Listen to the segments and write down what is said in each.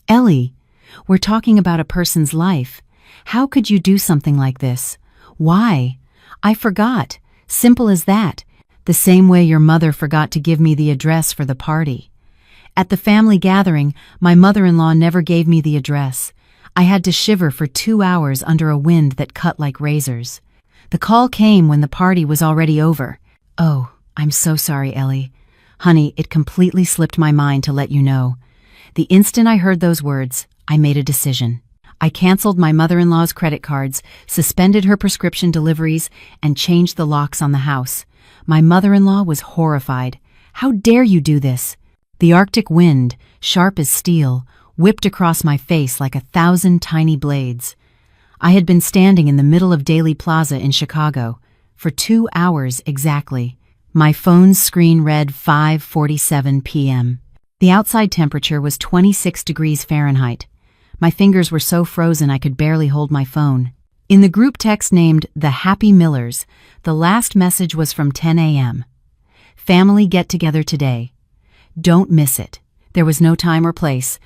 Ellie, we're talking about a person's life. How could you do something like this? Why? I forgot. Simple as that. The same way your mother forgot to give me the address for the party. At the family gathering, my mother-in-law never gave me the address. I had to shiver for 2 hours under a wind that cut like razors. The call came when the party was already over. Oh, I'm so sorry, Ellie. Honey, it completely slipped my mind to let you know. The instant I heard those words, I made a decision. I canceled my mother-in-law's credit cards, suspended her prescription deliveries, and changed the locks on the house. My mother-in-law was horrified. How dare you do this? The Arctic wind, sharp as steel, whipped across my face like 1,000 tiny blades. I had been standing in the middle of Daly Plaza in Chicago for 2 hours exactly. My phone's screen read 5:47 p.m. The outside temperature was 26 degrees Fahrenheit. My fingers were so frozen I could barely hold my phone. In the group text named The Happy Millers, the last message was from 10 a.m. Family get-together today. Don't miss it. There was no time or place.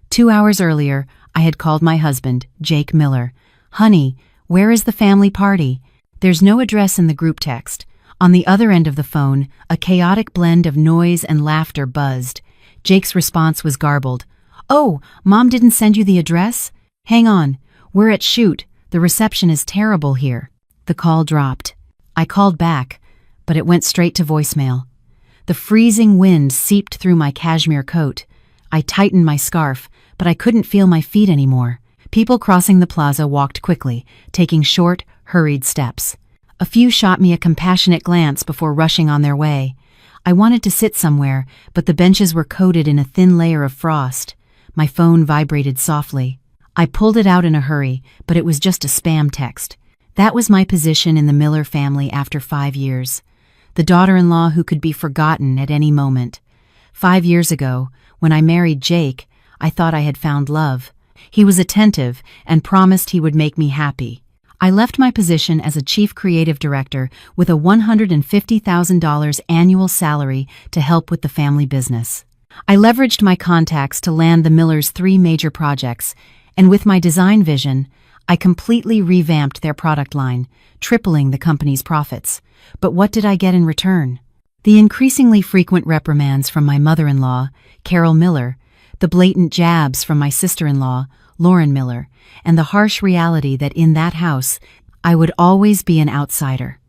2 hours earlier, I had called my husband, Jake Miller. Honey, where is the family party? There's no address in the group text. On the other end of the phone, a chaotic blend of noise and laughter buzzed. Jake's response was garbled. Oh, Mom didn't send you the address? Hang on, we're at Shoot. The reception is terrible here. The call dropped. I called back, but it went straight to voicemail. The freezing wind seeped through my cashmere coat. I tightened my scarf, but I couldn't feel my feet anymore. People crossing the plaza walked quickly, taking short, hurried steps. A few shot me a compassionate glance before rushing on their way. I wanted to sit somewhere, but the benches were coated in a thin layer of frost. My phone vibrated softly. I pulled it out in a hurry, but it was just a spam text. That was my position in the Miller family after 5 years. The daughter-in-law who could be forgotten at any moment. 5 years ago, when I married Jake, I thought I had found love. He was attentive and promised he would make me happy. I left my position as a chief creative director with a $150,000 annual salary to help with the family business. I leveraged my contacts to land the Millers' 3 major projects, and with my design vision, I completely revamped their product line, tripling the company's profits. But what did I get in return? The increasingly frequent reprimands from my mother-in-law, Carol Miller, the blatant jabs from my sister-in-law, Lauren Miller, and the harsh reality that in that house, I would always be an outsider.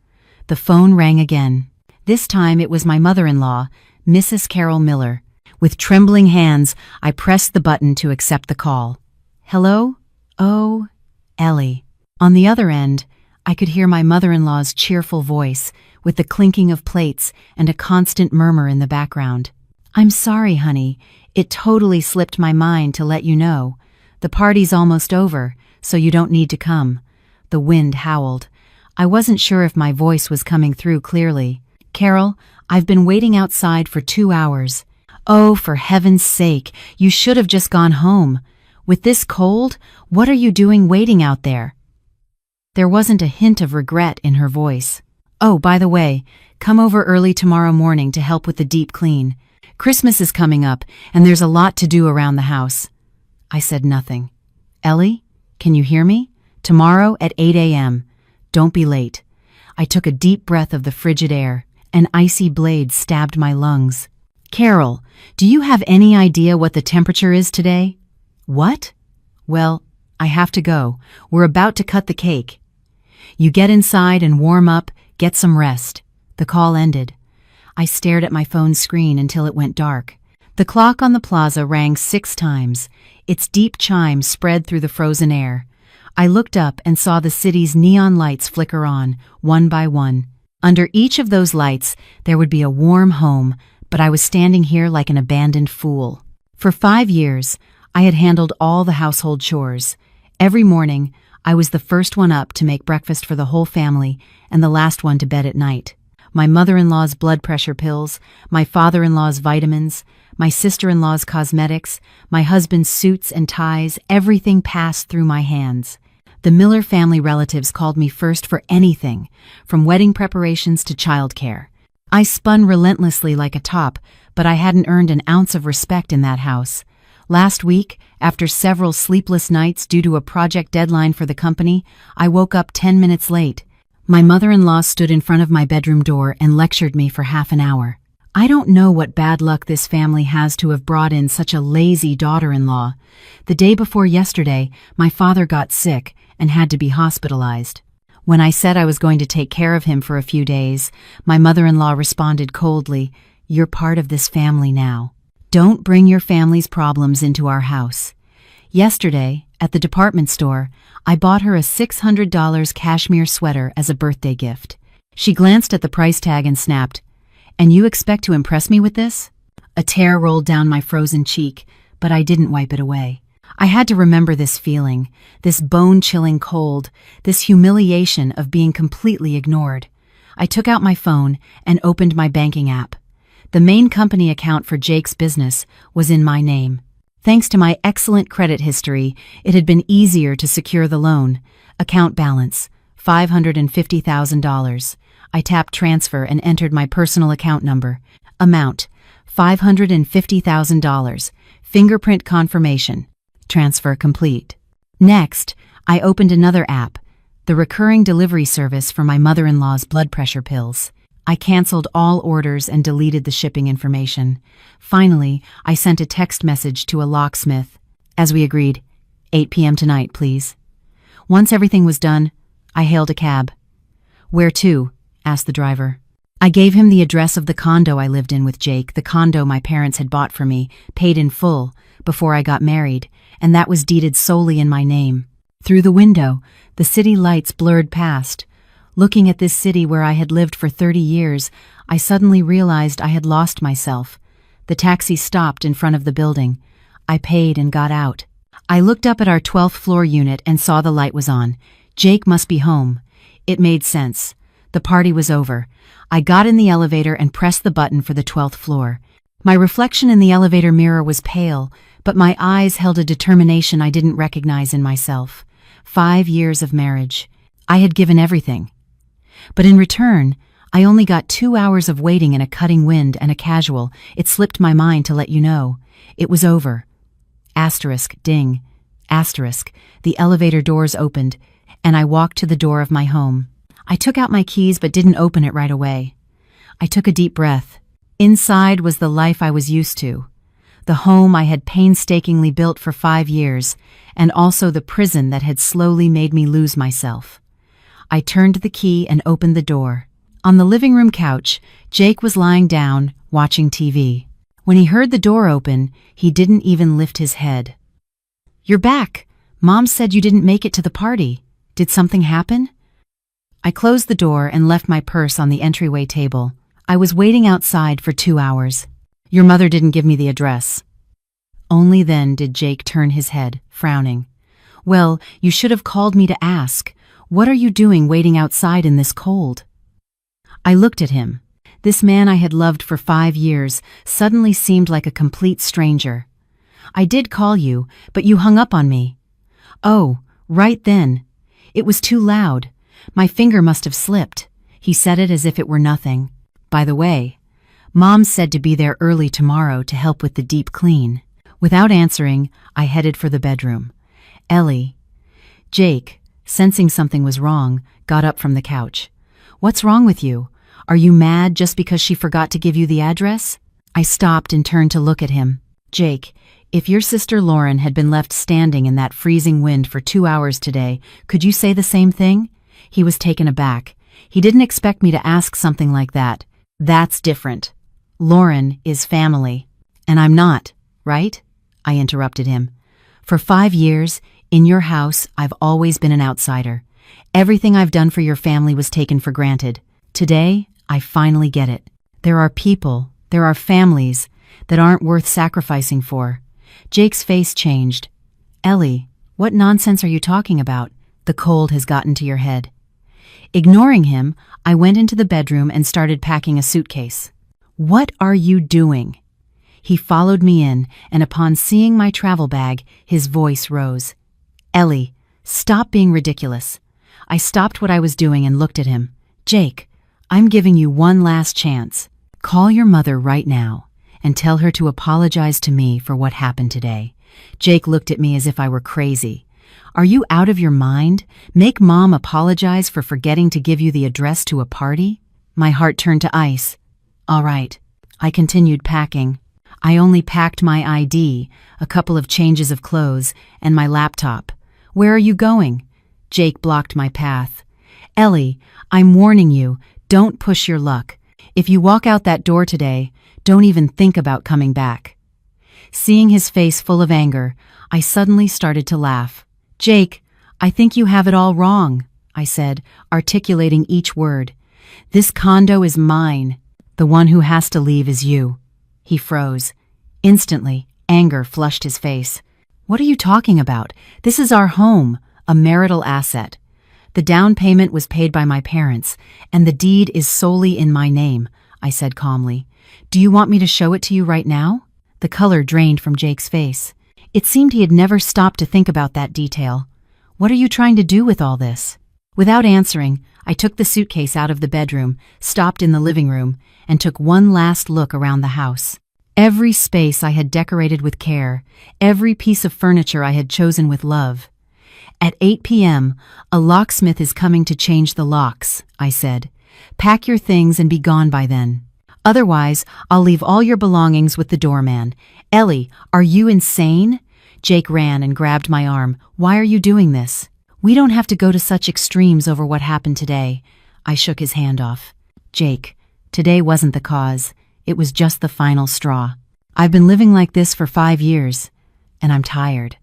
The phone rang again. This time it was my mother-in-law, Mrs. Carol Miller. With trembling hands, I pressed the button to accept the call. Hello? Oh, Ellie. On the other end, I could hear my mother-in-law's cheerful voice, with the clinking of plates and a constant murmur in the background. I'm sorry, honey. It totally slipped my mind to let you know. The party's almost over, so you don't need to come. The wind howled. I wasn't sure if my voice was coming through clearly. Carol, I've been waiting outside for 2 hours. Oh, for heaven's sake, you should have just gone home. With this cold, what are you doing waiting out there? There wasn't a hint of regret in her voice. Oh, by the way, come over early tomorrow morning to help with the deep clean. Christmas is coming up, and there's a lot to do around the house. I said nothing. Ellie, can you hear me? Tomorrow at 8 a.m. Don't be late. I took a deep breath of the frigid air. An icy blade stabbed my lungs. Carol, do you have any idea what the temperature is today? What? Well, I have to go. We're about to cut the cake. You get inside and warm up, get some rest. The call ended. I stared at my phone's screen until it went dark. The clock on the plaza rang 6 times. Its deep chime spread through the frozen air. I looked up and saw the city's neon lights flicker on, one by one. Under each of those lights, there would be a warm home, but I was standing here like an abandoned fool. For 5 years, I had handled all the household chores. Every morning, I was the first one up to make breakfast for the whole family and the last one to bed at night. My mother-in-law's blood pressure pills, my father-in-law's vitamins, my sister-in-law's cosmetics, my husband's suits and ties, everything passed through my hands. The Miller family relatives called me first for anything, from wedding preparations to childcare. I spun relentlessly like a top, but I hadn't earned an ounce of respect in that house. Last week, after several sleepless nights due to a project deadline for the company, I woke up 10 minutes late. My mother-in-law stood in front of my bedroom door and lectured me for half an hour. I don't know what bad luck this family has to have brought in such a lazy daughter-in-law. The day before yesterday, my father got sick and had to be hospitalized. When I said I was going to take care of him for a few days, my mother-in-law responded coldly, "You're part of this family now. Don't bring your family's problems into our house." Yesterday, at the department store, I bought her a $600 cashmere sweater as a birthday gift. She glanced at the price tag and snapped, "And you expect to impress me with this?" A tear rolled down my frozen cheek, but I didn't wipe it away. I had to remember this feeling, this bone-chilling cold, this humiliation of being completely ignored. I took out my phone and opened my banking app. The main company account for Jake's business was in my name. Thanks to my excellent credit history, it had been easier to secure the loan. Account balance, $550,000. I tapped transfer and entered my personal account number. Amount, $550,000. Fingerprint confirmation. Transfer complete. Next, I opened another app, the recurring delivery service for my mother-in-law's blood pressure pills. I canceled all orders and deleted the shipping information. Finally, I sent a text message to a locksmith. As we agreed, 8 p.m. tonight, please. Once everything was done, I hailed a cab. "Where to?" asked the driver. I gave him the address of the condo I lived in with Jake, the condo my parents had bought for me, paid in full, before I got married, and that was deeded solely in my name. Through the window, the city lights blurred past. Looking at this city where I had lived for 30 years, I suddenly realized I had lost myself. The taxi stopped in front of the building. I paid and got out. I looked up at our 12th floor unit and saw the light was on. Jake must be home. It made sense. The party was over. I got in the elevator and pressed the button for the 12th floor. My reflection in the elevator mirror was pale, but my eyes held a determination I didn't recognize in myself. 5 years of marriage. I had given everything. But in return, I only got 2 hours of waiting in a cutting wind and a casual. It slipped my mind to let you know. It was over. Asterisk, ding. Asterisk. The elevator doors opened, and I walked to the door of my home. I took out my keys but didn't open it right away. I took a deep breath. Inside was the life I was used to. The home I had painstakingly built for 5 years, and also the prison that had slowly made me lose myself. I turned the key and opened the door. On the living room couch, Jake was lying down, watching TV. When he heard the door open, he didn't even lift his head. "You're back. Mom said you didn't make it to the party. Did something happen?" I closed the door and left my purse on the entryway table. I was waiting outside for 2 hours. "Your mother didn't give me the address." Only then did Jake turn his head, frowning. "Well, you should have called me to ask. What are you doing waiting outside in this cold?" I looked at him. This man I had loved for 5 years suddenly seemed like a complete stranger. "I did call you, but you hung up on me." "Oh, right then. It was too loud. My finger must have slipped." He said it as if it were nothing. "By the way, Mom said to be there early tomorrow to help with the deep clean." Without answering, I headed for the bedroom. Ellie. Jake, sensing something was wrong, got up from the couch. "What's wrong with you? Are you mad just because she forgot to give you the address?" I stopped and turned to look at him. "Jake, if your sister Lauren had been left standing in that freezing wind for 2 hours today, could you say the same thing?" He was taken aback. He didn't expect me to ask something like that. "That's different. Lauren is family. And I'm not, right?" I interrupted him. "For 5 years, in your house, I've always been an outsider. Everything I've done for your family was taken for granted. Today, I finally get it. There are people, there are families that aren't worth sacrificing for." Jake's face changed. "Ellie, what nonsense are you talking about? The cold has gotten to your head." Ignoring him, I went into the bedroom and started packing a suitcase. "What are you doing?" He followed me in, and upon seeing my travel bag, his voice rose. "Ellie, stop being ridiculous." I stopped what I was doing and looked at him. "Jake, I'm giving you one last chance. Call your mother right now and tell her to apologize to me for what happened today. Jake looked at me as if I were crazy. Are you out of your mind? Make Mom apologize for forgetting to give you the address to a party? My heart turned to ice. All right. I continued packing. I only packed my ID, a couple of changes of clothes, and my laptop. Where are you going? Jake blocked my path. Ellie, I'm warning you, don't push your luck. If you walk out that door today, don't even think about coming back. Seeing his face full of anger, I suddenly started to laugh. Jake, I think you have it all wrong, I said, articulating each word. This condo is mine. The one who has to leave is you. He froze. Instantly, anger flushed his face. What are you talking about? This is our home, a marital asset. The down payment was paid by my parents, and the deed is solely in my name, I said calmly. Do you want me to show it to you right now? The color drained from Jake's face. It seemed he had never stopped to think about that detail. What are you trying to do with all this? Without answering, I took the suitcase out of the bedroom, stopped in the living room, and took one last look around the house. Every space I had decorated with care, every piece of furniture I had chosen with love. At 8 p.m., a locksmith is coming to change the locks, I said. Pack your things and be gone by then. Otherwise, I'll leave all your belongings with the doorman. Ellie, are you insane? Jake ran and grabbed my arm. Why are you doing this? We don't have to go to such extremes over what happened today. I shook his hand off. Jake, today wasn't the cause. It was just the final straw. I've been living like this for 5 years, and I'm tired.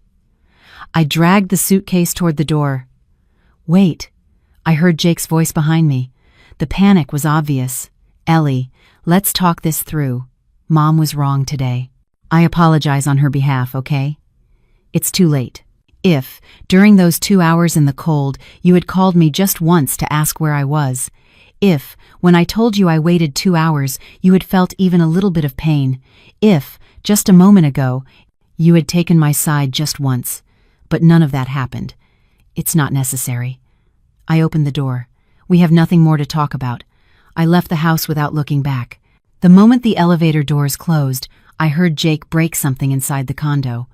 I dragged the suitcase toward the door. Wait, I heard Jake's voice behind me. The panic was obvious. Ellie, let's talk this through. Mom was wrong today. I apologize on her behalf, okay? It's too late. If, during those 2 hours in the cold, you had called me just once to ask where I was, if, when I told you I waited 2 hours, you had felt even a little bit of pain, if, just a moment ago, you had taken my side just once, but none of that happened. It's not necessary. I opened the door. We have nothing more to talk about. I left the house without looking back. The moment the elevator doors closed, I heard Jake break something inside the condo.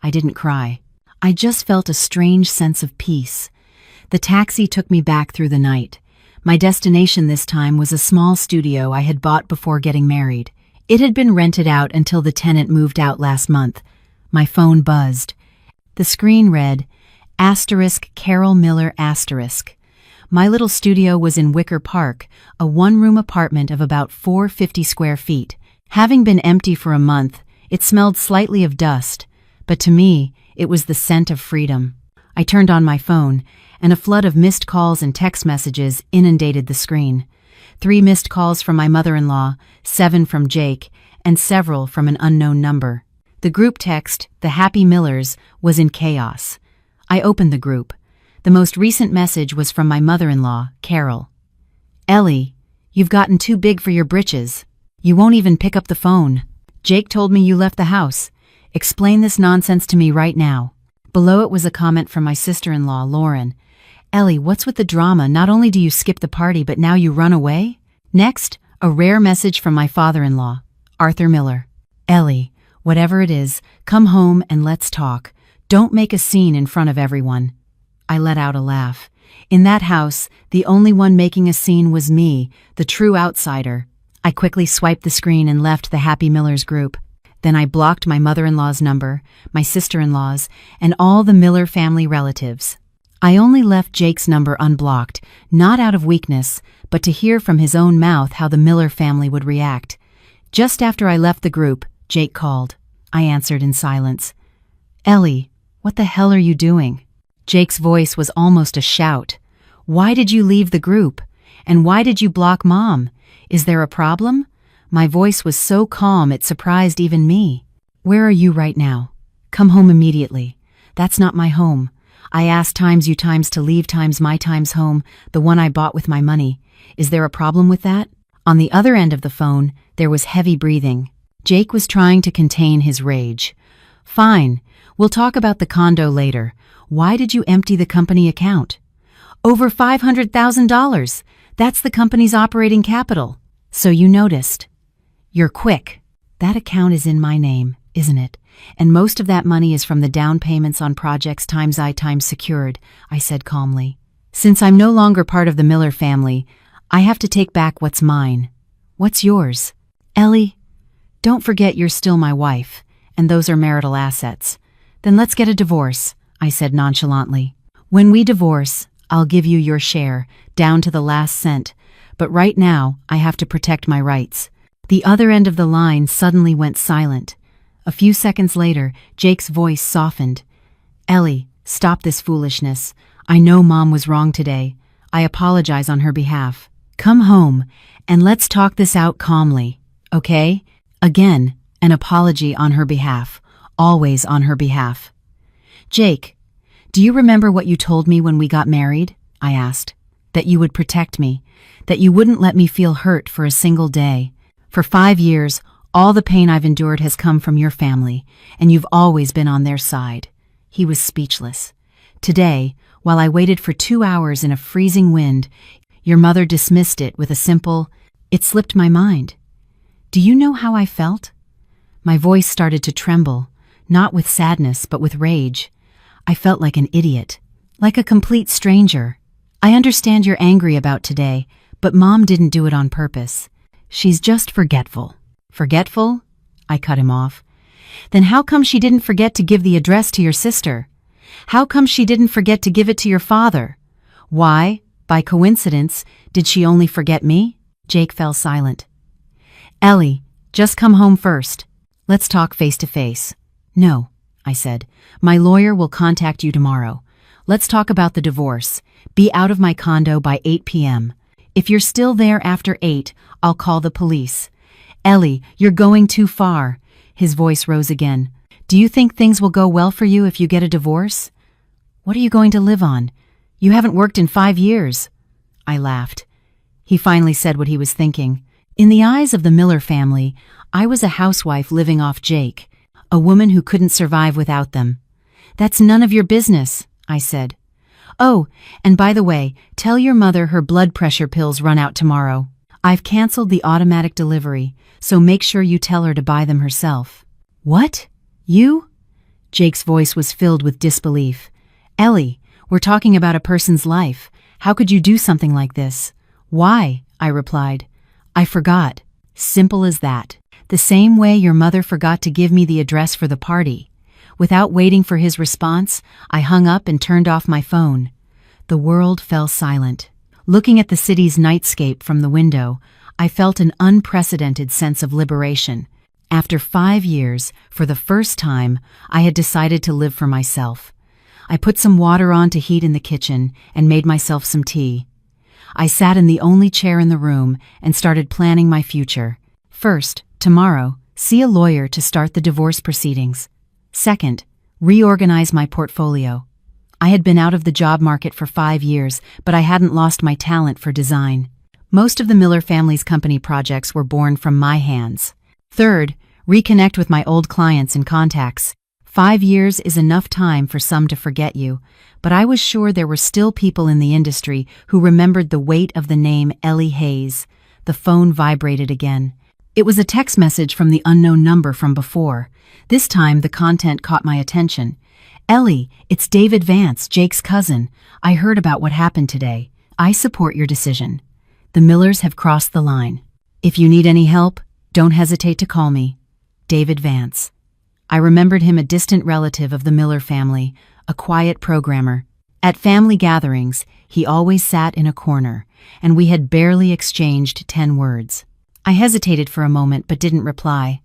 I didn't cry. I just felt a strange sense of peace. The taxi took me back through the night. My destination this time was a small studio I had bought before getting married. It had been rented out until the tenant moved out last month. My phone buzzed. The screen read, *Carol Miller**. My little studio was in Wicker Park, a one-room apartment of about 450 square feet. Having been empty for a month, it smelled slightly of dust, but to me, it was the scent of freedom. I turned on my phone, and a flood of missed calls and text messages inundated the screen. 3 missed calls from my mother-in-law, 7 from Jake, and several from an unknown number. The group text, The Happy Millers, was in chaos. I opened the group. The most recent message was from my mother-in-law, Carol. Ellie, you've gotten too big for your britches. You won't even pick up the phone. Jake told me you left the house. Explain this nonsense to me right now. Below it was a comment from my sister-in-law, Lauren. Ellie, what's with the drama? Not only do you skip the party, but now you run away? Next, a rare message from my father-in-law, Arthur Miller. Ellie, whatever it is, come home and let's talk. Don't make a scene in front of everyone. I let out a laugh. In that house, the only one making a scene was me, the true outsider. I quickly swiped the screen and left the Happy Millers group. Then I blocked my mother-in-law's number, my sister-in-law's, and all the Miller family relatives. I only left Jake's number unblocked, not out of weakness, but to hear from his own mouth how the Miller family would react. Just after I left the group, Jake called. I answered in silence. Ellie, what the hell are you doing? Jake's voice was almost a shout. Why did you leave the group? And why did you block Mom? Is there a problem? My voice was so calm it surprised even me. Where are you right now? Come home immediately. That's not my home. I asked times you times to leave times my times home, the one I bought with my money. Is there a problem with that? On the other end of the phone, there was heavy breathing. Jake was trying to contain his rage. Fine, we'll talk about the condo later. Why did you empty the company account? Over $500,000. That's the company's operating capital. So you noticed. You're quick. That account is in my name. isn't it? And most of that money is from the down payments on projects times secured, I said calmly. Since I'm no longer part of the Miller family, I have to take back what's mine. What's yours? Ellie, don't forget you're still my wife, and those are marital assets. Then let's get a divorce, I said nonchalantly. When we divorce, I'll give you your share, down to the last cent, but right now I have to protect my rights. The other end of the line suddenly went silent. A few seconds later, Jake's voice softened. Ellie, stop this foolishness. I know Mom was wrong today. I apologize on her behalf. Come home, and let's talk this out calmly, okay? Again, an apology on her behalf. Always on her behalf. Jake, do you remember what you told me when we got married? I asked. That you would protect me, that you wouldn't let me feel hurt for a single day. For 5 years, all the pain I've endured has come from your family, and you've always been on their side. He was speechless. Today, while I waited for 2 hours in a freezing wind, your mother dismissed it with a simple, "It slipped my mind." Do you know how I felt? My voice started to tremble, not with sadness but with rage. I felt like an idiot, like a complete stranger. I understand you're angry about today, but Mom didn't do it on purpose. She's just forgetful. Forgetful? I cut him off. Then how come she didn't forget to give the address to your sister? How come she didn't forget to give it to your father? Why, by coincidence, did she only forget me? Jake fell silent. Ellie, just come home first. Let's talk face to face. No, I said. My lawyer will contact you tomorrow. Let's talk about the divorce. Be out of my condo by 8 p.m. If you're still there after 8, I'll call the police. Ellie, you're going too far. His voice rose again. Do you think things will go well for you if you get a divorce? What are you going to live on? You haven't worked in 5 years. I laughed. He finally said what he was thinking. In the eyes of the Miller family, I was a housewife living off Jake, a woman who couldn't survive without them. That's none of your business, I said. Oh, and by the way, tell your mother her blood pressure pills run out tomorrow. I've canceled the automatic delivery, so make sure you tell her to buy them herself. What? You? Jake's voice was filled with disbelief. Ellie, we're talking about a person's life. How could you do something like this? Why? I replied. I forgot. Simple as that. The same way your mother forgot to give me the address for the party. Without waiting for his response, I hung up and turned off my phone. The world fell silent. Looking at the city's nightscape from the window, I felt an unprecedented sense of liberation. After 5 years, for the first time, I had decided to live for myself. I put some water on to heat in the kitchen and made myself some tea. I sat in the only chair in the room and started planning my future. First, tomorrow, see a lawyer to start the divorce proceedings. Second, reorganize my portfolio. I had been out of the job market for 5 years, but I hadn't lost my talent for design. Most of the Miller family's company projects were born from my hands. Third, reconnect with my old clients and contacts. 5 years is enough time for some to forget you, but I was sure there were still people in the industry who remembered the weight of the name Ellie Hayes. The phone vibrated again. It was a text message from the unknown number from before. This time, the content caught my attention. Ellie, it's David Vance, Jake's cousin. I heard about what happened today. I support your decision. The Millers have crossed the line. If you need any help, don't hesitate to call me. David Vance. I remembered him, a distant relative of the Miller family, a quiet programmer. At family gatherings, he always sat in a corner, and we had barely exchanged 10 words. I hesitated for a moment but didn't reply.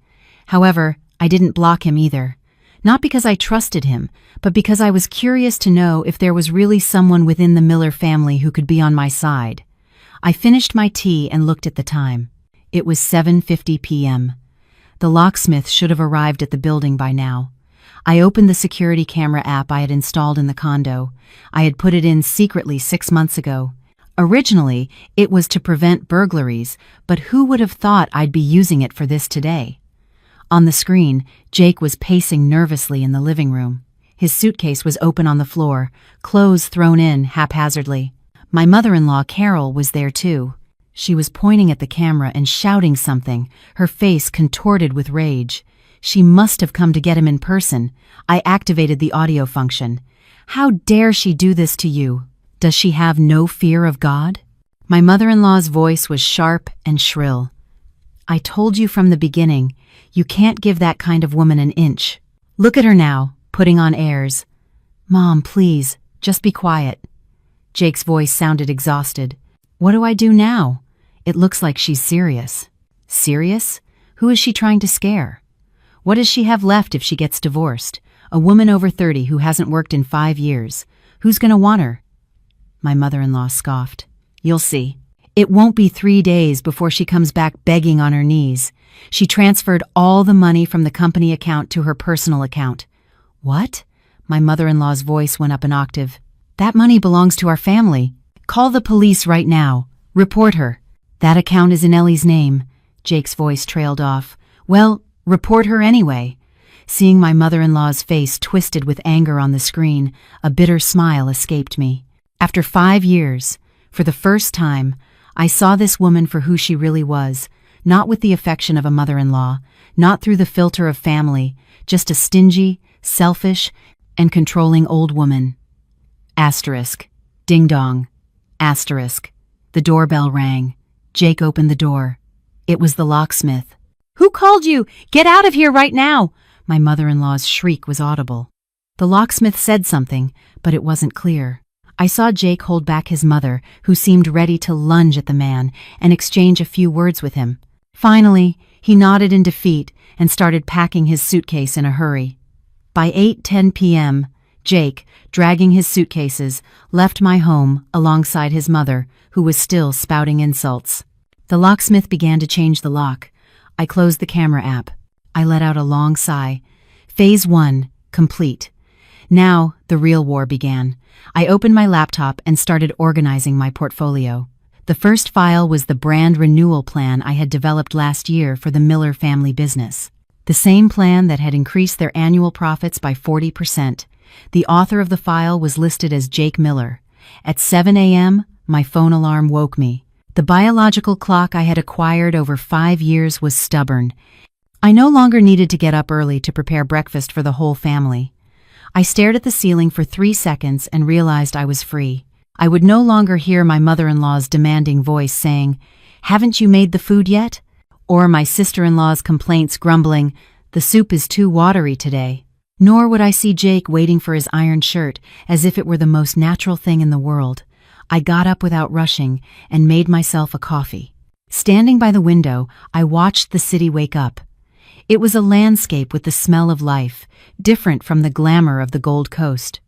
However, I didn't block him either. Not because I trusted him, but because I was curious to know if there was really someone within the Miller family who could be on my side. I finished my tea and looked at the time. It was 7:50 p.m. The locksmith should have arrived at the building by now. I opened the security camera app I had installed in the condo. I had put it in secretly 6 months ago. Originally, it was to prevent burglaries, but who would have thought I'd be using it for this today? On the screen, Jake was pacing nervously in the living room. His suitcase was open on the floor, clothes thrown in haphazardly. My mother-in-law, Carol, was there too. She was pointing at the camera and shouting something, her face contorted with rage. She must have come to get him in person. I activated the audio function. How dare she do this to you? Does she have no fear of God? My mother-in-law's voice was sharp and shrill. I told you from the beginning, you can't give that kind of woman an inch. Look at her now, putting on airs. Mom, please, just be quiet. Jake's voice sounded exhausted. What do I do now? It looks like she's serious. Serious? Who is she trying to scare? What does she have left if she gets divorced? A woman over 30 who hasn't worked in 5 years. Who's gonna want her? My mother-in-law scoffed. You'll see. It won't be 3 days before she comes back begging on her knees. She transferred all the money from the company account to her personal account. What? My mother-in-law's voice went up an octave. That money belongs to our family. Call the police right now. Report her. That account is in Ellie's name. Jake's voice trailed off. Well, report her anyway. Seeing my mother-in-law's face twisted with anger on the screen, a bitter smile escaped me. After 5 years, for the first time, I saw this woman for who she really was, not with the affection of a mother-in-law, not through the filter of family, just a stingy, selfish, and controlling old woman. Asterisk. Ding dong. Asterisk. The doorbell rang. Jake opened the door. It was the locksmith. Who called you? Get out of here right now! My mother-in-law's shriek was audible. The locksmith said something, but it wasn't clear. I saw Jake hold back his mother, who seemed ready to lunge at the man and exchange a few words with him. Finally, he nodded in defeat and started packing his suitcase in a hurry. By 8:10 p.m., Jake, dragging his suitcases, left my home alongside his mother, who was still spouting insults. The locksmith began to change the lock. I closed the camera app. I let out a long sigh. Phase 1, complete. Now, the real war began. I opened my laptop and started organizing my portfolio. The first file was the brand renewal plan I had developed last year for the Miller family business. The same plan that had increased their annual profits by 40%. The author of the file was listed as Jake Miller. At 7 a.m., my phone alarm woke me. The biological clock I had acquired over 5 years was stubborn. I no longer needed to get up early to prepare breakfast for the whole family. I stared at the ceiling for 3 seconds and realized I was free. I would no longer hear my mother-in-law's demanding voice saying, "Haven't you made the food yet?" Or my sister-in-law's complaints grumbling, "The soup is too watery today." Nor would I see Jake waiting for his iron shirt as if it were the most natural thing in the world. I got up without rushing and made myself a coffee. Standing by the window, I watched the city wake up. It was a landscape with the smell of life, different from the glamour of the Gold Coast.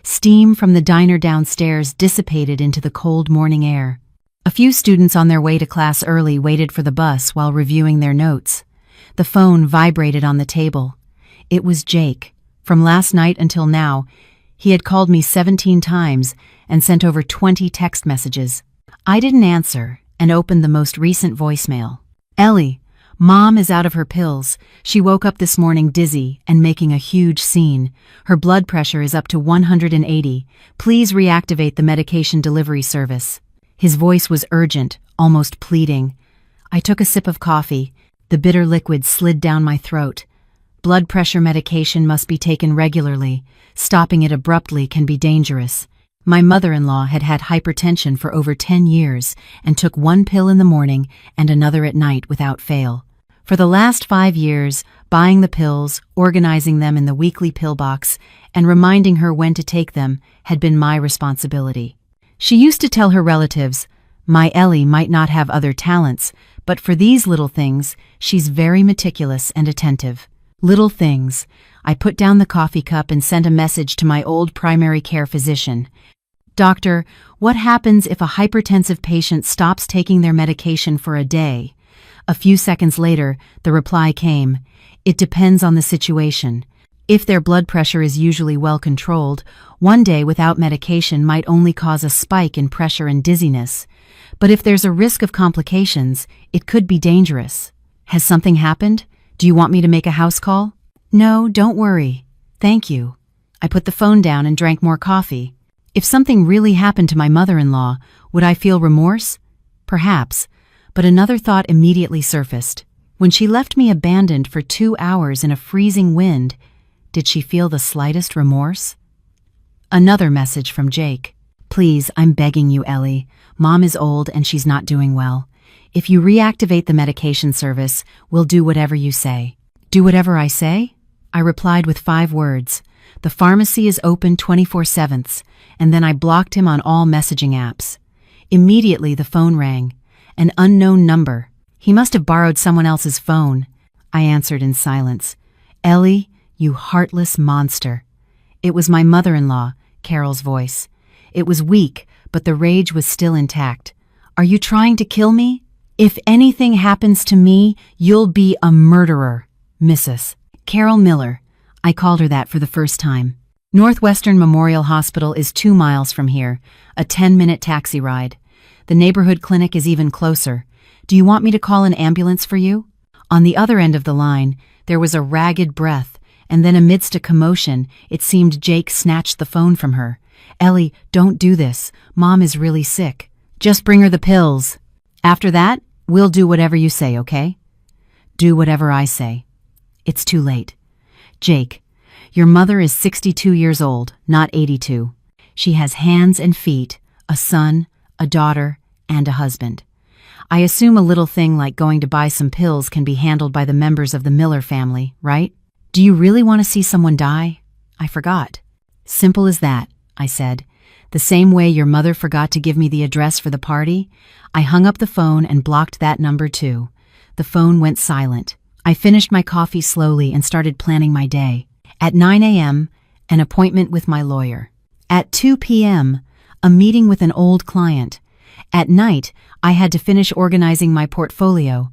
Steam from the diner downstairs dissipated into the cold morning air. A few students on their way to class early waited for the bus while reviewing their notes. The phone vibrated on the table. It was Jake. From last night until now, he had called me 17 times and sent over 20 text messages. I didn't answer and opened the most recent voicemail. Ellie, Mom is out of her pills. She woke up this morning dizzy and making a huge scene. Her blood pressure is up to 180. Please reactivate the medication delivery service. His voice was urgent, almost pleading. I took a sip of coffee. The bitter liquid slid down my throat. Blood pressure medication must be taken regularly. Stopping it abruptly can be dangerous. My mother-in-law had had hypertension for over 10 years and took one pill in the morning and another at night without fail. For the last 5 years, buying the pills, organizing them in the weekly pill box, and reminding her when to take them had been my responsibility. She used to tell her relatives, "My Ellie might not have other talents, but for these little things, she's very meticulous and attentive." Little things. I put down the coffee cup and sent a message to my old primary care physician. "Doctor, what happens if a hypertensive patient stops taking their medication for a day?" A few seconds later, the reply came, "It depends on the situation. If their blood pressure is usually well controlled, one day without medication might only cause a spike in pressure and dizziness. But if there's a risk of complications, it could be dangerous. Has something happened? Do you want me to make a house call?" "No, don't worry. Thank you." I put the phone down and drank more coffee. If something really happened to my mother-in-law, would I feel remorse? Perhaps, but another thought immediately surfaced. When she left me abandoned for 2 hours in a freezing wind, did she feel the slightest remorse? Another message from Jake. Please, I'm begging you, Ellie. Mom is old and she's not doing well. If you reactivate the medication service, we'll do whatever you say. Do whatever I say? I replied with 5 words. The pharmacy is open 24/7, and then I blocked him on all messaging apps. Immediately the phone rang. An unknown number. He must have borrowed someone else's phone. I answered in silence. Ellie, you heartless monster. It was my mother-in-law, Carol's voice. It was weak, but the rage was still intact. Are you trying to kill me? If anything happens to me, you'll be a murderer, Mrs. Carol Miller. I called her that for the first time. Northwestern Memorial Hospital is 2 miles from here, a 10-minute taxi ride. The neighborhood clinic is even closer. Do you want me to call an ambulance for you? On the other end of the line, there was a ragged breath, and then amidst a commotion, it seemed Jake snatched the phone from her. Ellie, don't do this. Mom is really sick. Just bring her the pills. After that, we'll do whatever you say, okay? Do whatever I say. It's too late. Jake, your mother is 62 years old, not 82. She has hands and feet, a son, a daughter, and a husband. I assume a little thing like going to buy some pills can be handled by the members of the Miller family, right? Do you really want to see someone die? I forgot. Simple as that, I said. The same way your mother forgot to give me the address for the party, I hung up the phone and blocked that number too. The phone went silent. I finished my coffee slowly and started planning my day. At 9 a.m., an appointment with my lawyer. At 2 p.m., a meeting with an old client. At night, I had to finish organizing my portfolio.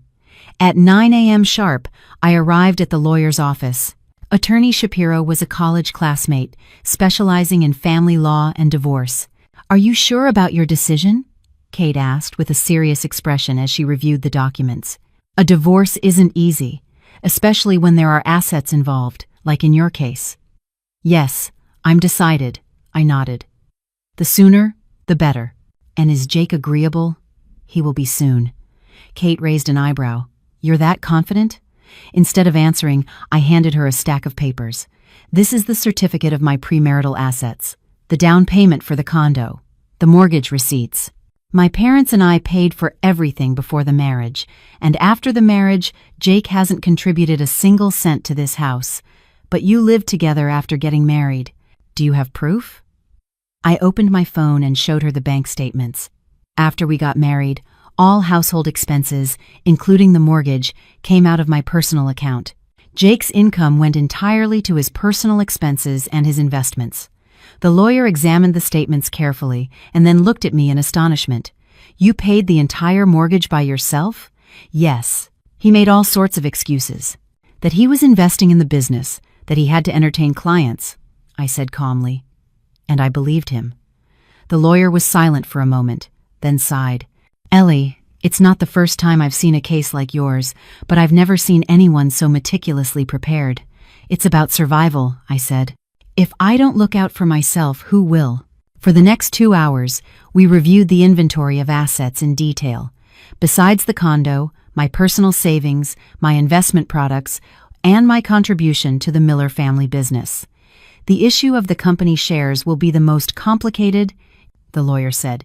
At 9 a.m. sharp, I arrived at the lawyer's office. Attorney Shapiro was a college classmate, specializing in family law and divorce. Are you sure about your decision? Kate asked with a serious expression as she reviewed the documents. A divorce isn't easy, especially when there are assets involved, like in your case. Yes, I'm decided, I nodded. The sooner, the better. And is Jake agreeable? He will be soon. Kate raised an eyebrow. You're that confident? Instead of answering, I handed her a stack of papers. This is the certificate of my premarital assets, the down payment for the condo, the mortgage receipts. My parents and I paid for everything before the marriage, and after the marriage, Jake hasn't contributed a single cent to this house. But you lived together after getting married. Do you have proof? I opened my phone and showed her the bank statements. After we got married, all household expenses, including the mortgage, came out of my personal account. Jake's income went entirely to his personal expenses and his investments. The lawyer examined the statements carefully and then looked at me in astonishment. You paid the entire mortgage by yourself? Yes. He made all sorts of excuses. That he was investing in the business, that he had to entertain clients, I said calmly. And I believed him. The lawyer was silent for a moment, then sighed. Ellie, it's not the first time I've seen a case like yours, but I've never seen anyone so meticulously prepared. It's about survival, I said. If I don't look out for myself, who will? For the next 2 hours, we reviewed the inventory of assets in detail. Besides the condo, my personal savings, my investment products, and my contribution to the Miller family business. The issue of the company shares will be the most complicated, the lawyer said.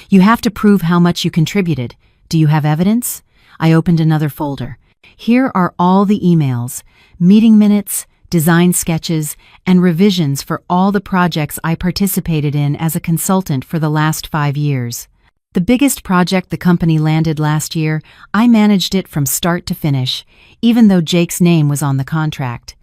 You have to prove how much you contributed. Do you have evidence? I opened another folder. Here are all the emails, meeting minutes, design sketches, and revisions for all the projects I participated in as a consultant for the last 5 years. The biggest project the company landed last year, I managed it from start to finish, even though Jake's name was on the contract.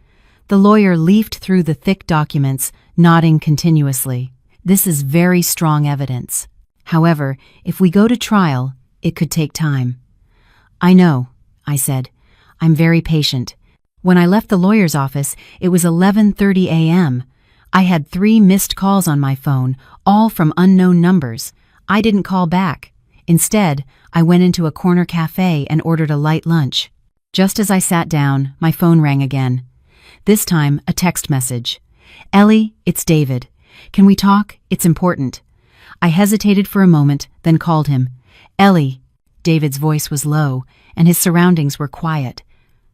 The lawyer leafed through the thick documents, nodding continuously. This is very strong evidence. However, if we go to trial, it could take time. I know, I said. I'm very patient. When I left the lawyer's office, it was 11:30 a.m. I had 3 missed calls on my phone, all from unknown numbers. I didn't call back. Instead, I went into a corner cafe and ordered a light lunch. Just as I sat down, my phone rang again. This time, a text message. Ellie, it's David. Can we talk? It's important. I hesitated for a moment, then called him. Ellie, David's voice was low, and his surroundings were quiet.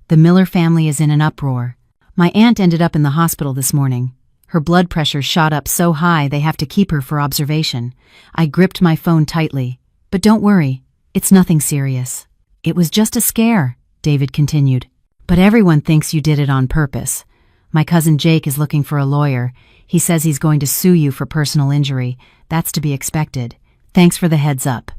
The Miller family is in an uproar. My aunt ended up in the hospital this morning. Her blood pressure shot up so high they have to keep her for observation. I gripped my phone tightly. But don't worry, it's nothing serious. It was just a scare, David continued. But everyone thinks you did it on purpose. My cousin Jake is looking for a lawyer. He says he's going to sue you for personal injury. That's to be expected. Thanks for the heads up.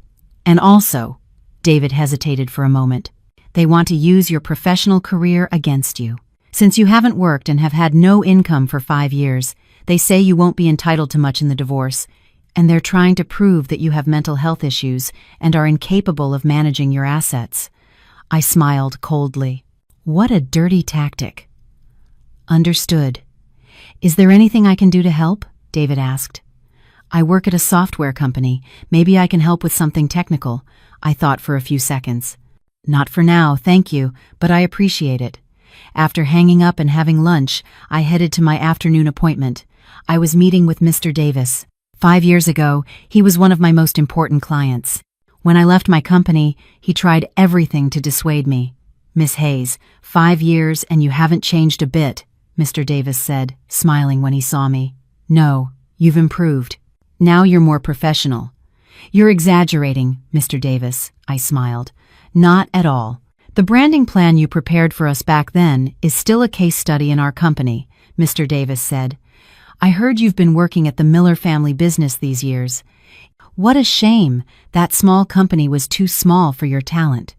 And also, David hesitated for a moment, they want to use your professional career against you. Since you haven't worked and have had no income for 5 years, they say you won't be entitled to much in the divorce, and they're trying to prove that you have mental health issues and are incapable of managing your assets. I smiled coldly. What a dirty tactic. Understood. Is there anything I can do to help? David asked. I work at a software company. Maybe I can help with something technical. I thought for a few seconds. Not for now, thank you, but I appreciate it. After hanging up and having lunch, I headed to my afternoon appointment. I was meeting with Mr. Davis. 5 years ago, he was one of my most important clients. When I left my company, he tried everything to dissuade me. Miss Hayes, 5 years and you haven't changed a bit, Mr. Davis said, smiling when he saw me. No, you've improved. Now you're more professional. You're exaggerating, Mr. Davis, I smiled. Not at all. The branding plan you prepared for us back then is still a case study in our company, Mr. Davis said. I heard you've been working at the Miller family business these years. What a shame. That small company was too small for your talent.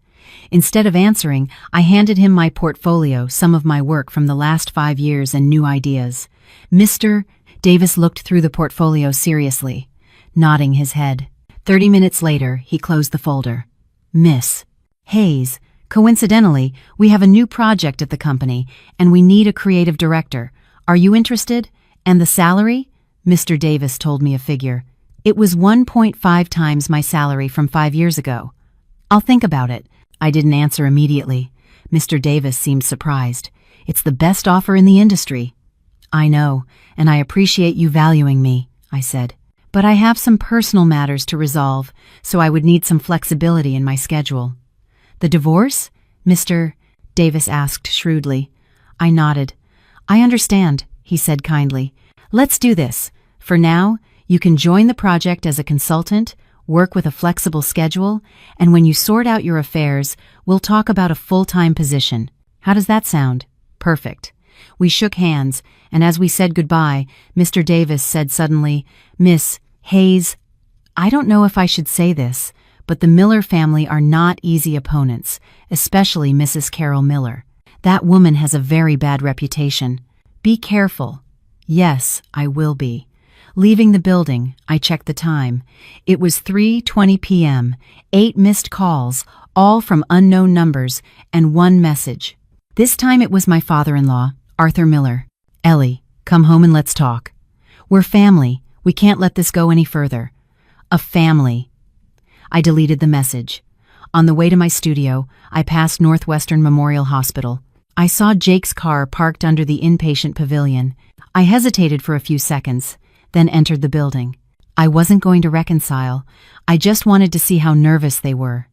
Instead of answering, I handed him my portfolio, some of my work from the last 5 years and new ideas. Mr. Davis looked through the portfolio seriously, nodding his head. 30 minutes later, he closed the folder. Miss Hayes, coincidentally, we have a new project at the company, and we need a creative director. Are you interested? And the salary? Mr. Davis told me a figure. It was 1.5 times my salary from 5 years ago. I'll think about it. I didn't answer immediately. Mr. Davis seemed surprised. It's the best offer in the industry. I know, and I appreciate you valuing me, I said. But I have some personal matters to resolve, so I would need some flexibility in my schedule. The divorce? Mr. Davis asked shrewdly. I nodded. I understand, he said kindly. Let's do this. For now, you can join the project as a consultant, work with a flexible schedule, and when you sort out your affairs, we'll talk about a full-time position. How does that sound? Perfect. We shook hands, and as we said goodbye, Mr. Davis said suddenly, Miss Hayes, I don't know if I should say this, but the Miller family are not easy opponents, especially Mrs. Carol Miller. That woman has a very bad reputation. Be careful. Yes, I will be. Leaving the building, I checked the time. It was 3:20 p.m., 8 missed calls, all from unknown numbers, and 1 message. This time it was my father-in-law, Arthur Miller. Ellie, come home and let's talk. We're family. We can't let this go any further. A family. I deleted the message. On the way to my studio, I passed Northwestern Memorial Hospital. I saw Jake's car parked under the inpatient pavilion. I hesitated for a few seconds, then entered the building. I wasn't going to reconcile. I just wanted to see how nervous they were.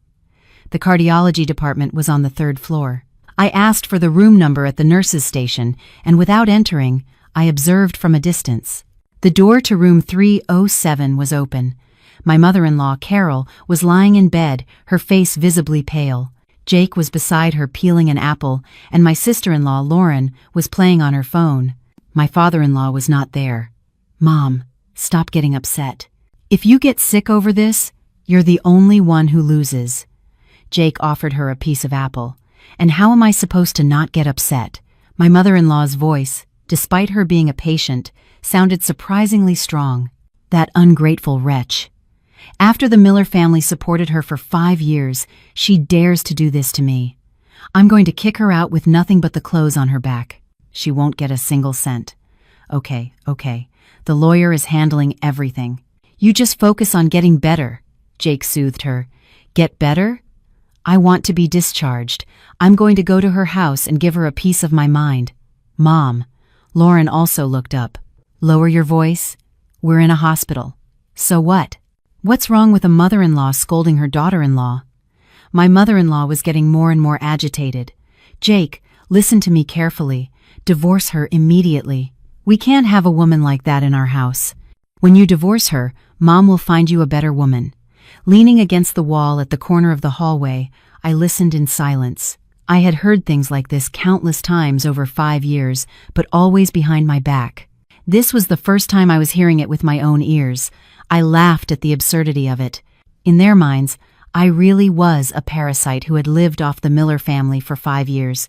The cardiology department was on the 3rd floor. I asked for the room number at the nurses' station, and without entering, I observed from a distance. The door to room 307 was open. My mother-in-law, Carol, was lying in bed, her face visibly pale. Jake was beside her peeling an apple, and my sister-in-law, Lauren, was playing on her phone. My father-in-law was not there. Mom, stop getting upset. If you get sick over this, you're the only one who loses. Jake offered her a piece of apple. And how am I supposed to not get upset? My mother-in-law's voice, despite her being a patient, sounded surprisingly strong. That ungrateful wretch. After the Miller family supported her for 5 years, she dares to do this to me. I'm going to kick her out with nothing but the clothes on her back. She won't get a single cent. Okay. The lawyer is handling everything. You just focus on getting better, Jake soothed her. Get better? I want to be discharged. I'm going to go to her house and give her a piece of my mind. Mom. Lauren also looked up. Lower your voice. We're in a hospital. So what? What's wrong with a mother-in-law scolding her daughter-in-law? My mother-in-law was getting more and more agitated. "Jake, listen to me carefully. Divorce her immediately. We can't have a woman like that in our house. When you divorce her, Mom will find you a better woman." Leaning against the wall at the corner of the hallway, I listened in silence. I had heard things like this countless times over 5 years, but always behind my back. This was the first time I was hearing it with my own ears. I laughed at the absurdity of it. In their minds, I really was a parasite who had lived off the Miller family for 5 years.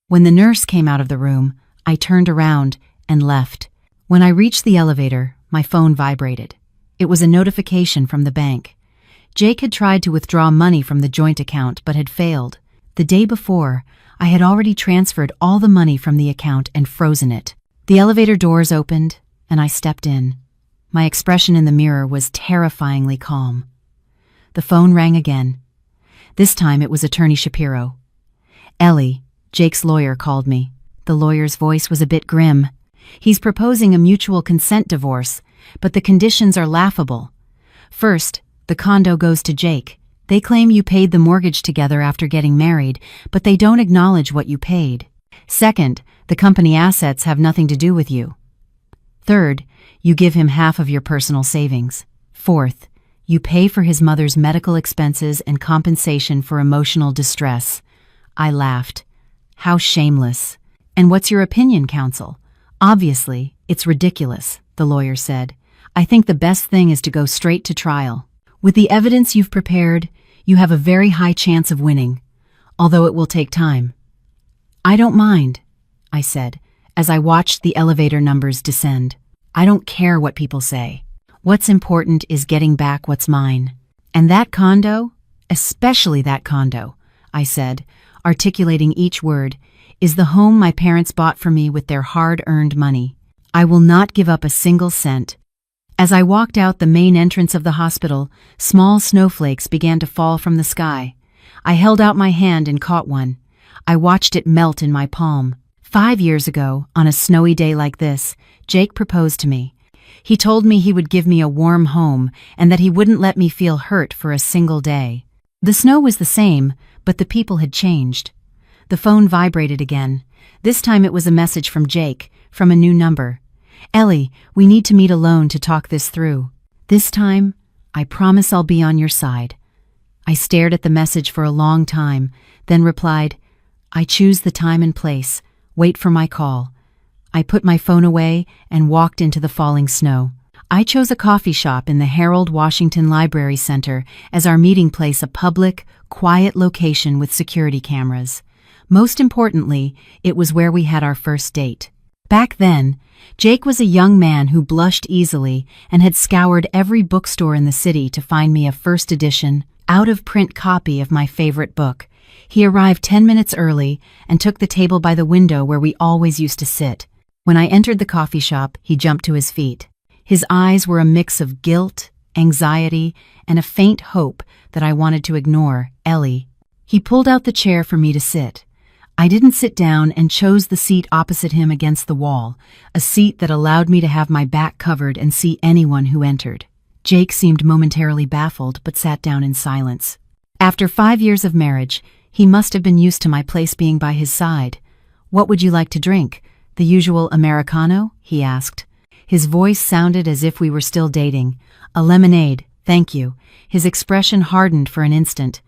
When the nurse came out of the room, I turned around and left. When I reached the elevator, my phone vibrated. It was a notification from the bank. Jake had tried to withdraw money from the joint account but had failed. The day before, I had already transferred all the money from the account and frozen it. The elevator doors opened, and I stepped in. My expression in the mirror was terrifyingly calm. The phone rang again. This time it was Attorney Shapiro. "Ellie," Jake's lawyer called me. The lawyer's voice was a bit grim. "He's proposing a mutual consent divorce, but the conditions are laughable. First, the condo goes to Jake. They claim you paid the mortgage together after getting married, but they don't acknowledge what you paid. Second, the company assets have nothing to do with you. Third, you give him half of your personal savings. Fourth, you pay for his mother's medical expenses and compensation for emotional distress." I laughed. How shameless. "And what's your opinion, counsel?" "Obviously, it's ridiculous," the lawyer said. "I think the best thing is to go straight to trial. With the evidence you've prepared, you have a very high chance of winning, although it will take time." "I don't mind," I said, as I watched the elevator numbers descend. "I don't care what people say. What's important is getting back what's mine. And that condo, especially that condo," I said, articulating each word, "is the home my parents bought for me with their hard-earned money. I will not give up a single cent." As I walked out the main entrance of the hospital, small snowflakes began to fall from the sky. I held out my hand and caught one. I watched it melt in my palm. 5 years ago, on a snowy day like this, Jake proposed to me. He told me he would give me a warm home and that he wouldn't let me feel hurt for a single day. The snow was the same, but the people had changed. The phone vibrated again. This time it was a message from Jake, from a new number. "Ellie, we need to meet alone to talk this through. This time, I promise I'll be on your side." I stared at the message for a long time, then replied, "I choose the time and place. Wait for my call." I put my phone away and walked into the falling snow. I chose a coffee shop in the Harold Washington Library Center as our meeting place, a public, quiet location with security cameras. Most importantly, it was where we had our first date. Back then, Jake was a young man who blushed easily and had scoured every bookstore in the city to find me a first edition, out-of-print copy of my favorite book. He arrived 10 minutes early and took the table by the window where we always used to sit. When I entered the coffee shop, he jumped to his feet. His eyes were a mix of guilt, anxiety, and a faint hope that I wanted to ignore. "Ellie." He pulled out the chair for me to sit. I didn't sit down and chose the seat opposite him against the wall, a seat that allowed me to have my back covered and see anyone who entered. Jake seemed momentarily baffled but sat down in silence. After 5 years of marriage, he must have been used to my place being by his side. "What would you like to drink? The usual Americano?" he asked. His voice sounded as if we were still dating. "A lemonade, thank you." His expression hardened for an instant.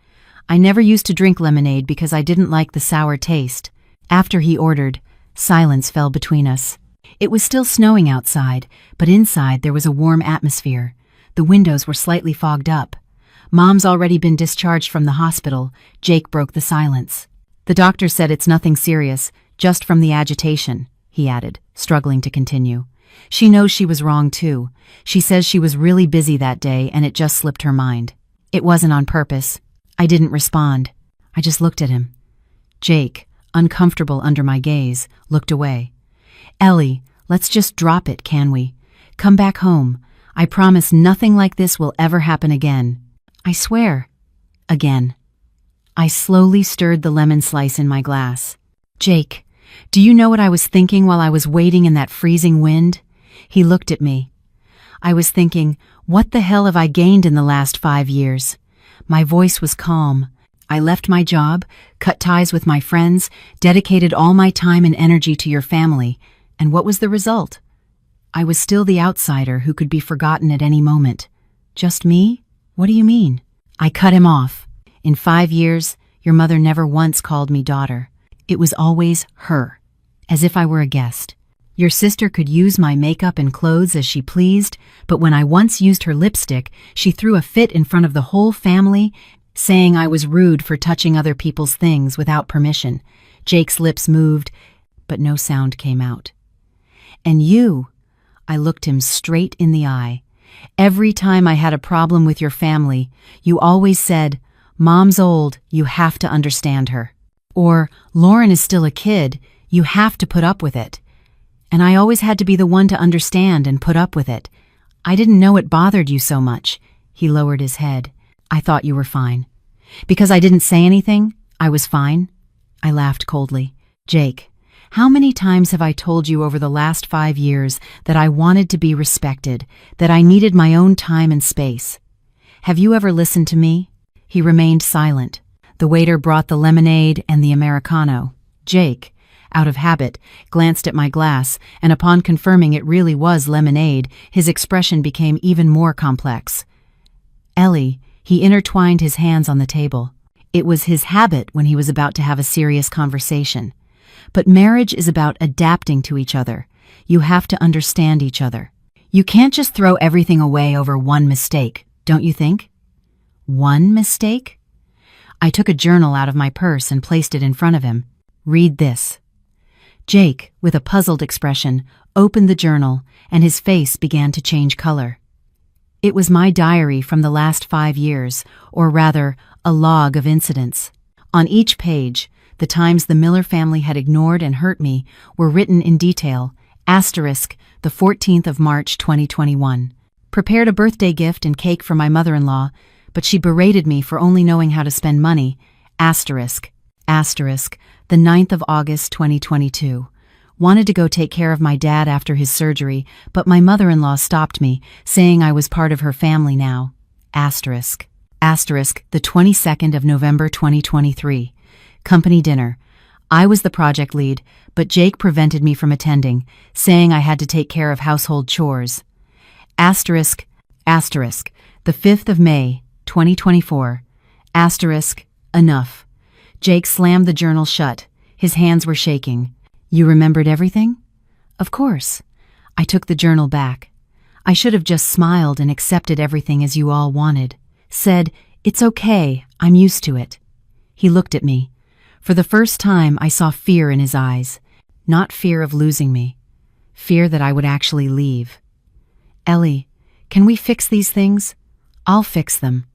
I never used to drink lemonade because I didn't like the sour taste. After he ordered, silence fell between us. It was still snowing outside, but inside there was a warm atmosphere. The windows were slightly fogged up. "Mom's already been discharged from the hospital." Jake broke the silence. "The doctor said it's nothing serious, just from the agitation," he added, struggling to continue. "She knows she was wrong too. She says she was really busy that day and it just slipped her mind. It wasn't on purpose." I didn't respond. I just looked at him. Jake, uncomfortable under my gaze, looked away. "Ellie, let's just drop it, can we? Come back home. I promise nothing like this will ever happen again. I swear." Again. I slowly stirred the lemon slice in my glass. "Jake, do you know what I was thinking while I was waiting in that freezing wind?" He looked at me. I was thinking, what the hell have I gained in the last 5 years? My voice was calm. I left my job, cut ties with my friends, dedicated all my time and energy to your family, and what was the result? I was still the outsider who could be forgotten at any moment. Just me? What do you mean? I cut him off. In 5 years, your mother never once called me daughter. It was always her, as if I were a guest. Your sister could use my makeup and clothes as she pleased, but when I once used her lipstick, she threw a fit in front of the whole family, saying I was rude for touching other people's things without permission. Jake's lips moved, but no sound came out. And you, I looked him straight in the eye. Every time I had a problem with your family, you always said, "Mom's old, you have to understand her." Or, "Lauren is still a kid, you have to put up with it." And I always had to be the one to understand and put up with it. I didn't know it bothered you so much. He lowered his head. I thought you were fine. Because I didn't say anything, I was fine? I laughed coldly. Jake, how many times have I told you over the last 5 years that I wanted to be respected, that I needed my own time and space? Have you ever listened to me? He remained silent. The waiter brought the lemonade and the Americano. Jake, out of habit, glanced at my glass, and upon confirming it really was lemonade, his expression became even more complex. Ellie, he intertwined his hands on the table. It was his habit when he was about to have a serious conversation. But marriage is about adapting to each other. You have to understand each other. You can't just throw everything away over one mistake, don't you think? One mistake? I took a journal out of my purse and placed it in front of him. Read this. Jake, with a puzzled expression, opened the journal, and his face began to change color. It was my diary from the last 5 years, or rather, a log of incidents. On each page, the times the Miller family had ignored and hurt me were written in detail. Asterisk, the 14th of March 2021. Prepared a birthday gift and cake for my mother-in-law, but she berated me for only knowing how to spend money. Asterisk, the 9th of August 2022. Wanted to go take care of my dad after his surgery, but my mother-in-law stopped me, saying I was part of her family now. Asterisk, the 22nd of November 2023. Company dinner. I was the project lead, but Jake prevented me from attending, saying I had to take care of household chores. Asterisk, the 5th of May, 2024. Asterisk, enough. Jake slammed the journal shut. His hands were shaking. You remembered everything? Of course. I took the journal back. I should have just smiled and accepted everything as you all wanted. Said, "It's okay, I'm used to it." He looked at me. For the first time, I saw fear in his eyes. Not fear of losing me. Fear that I would actually leave. Ellie, can we fix these things? I'll fix them.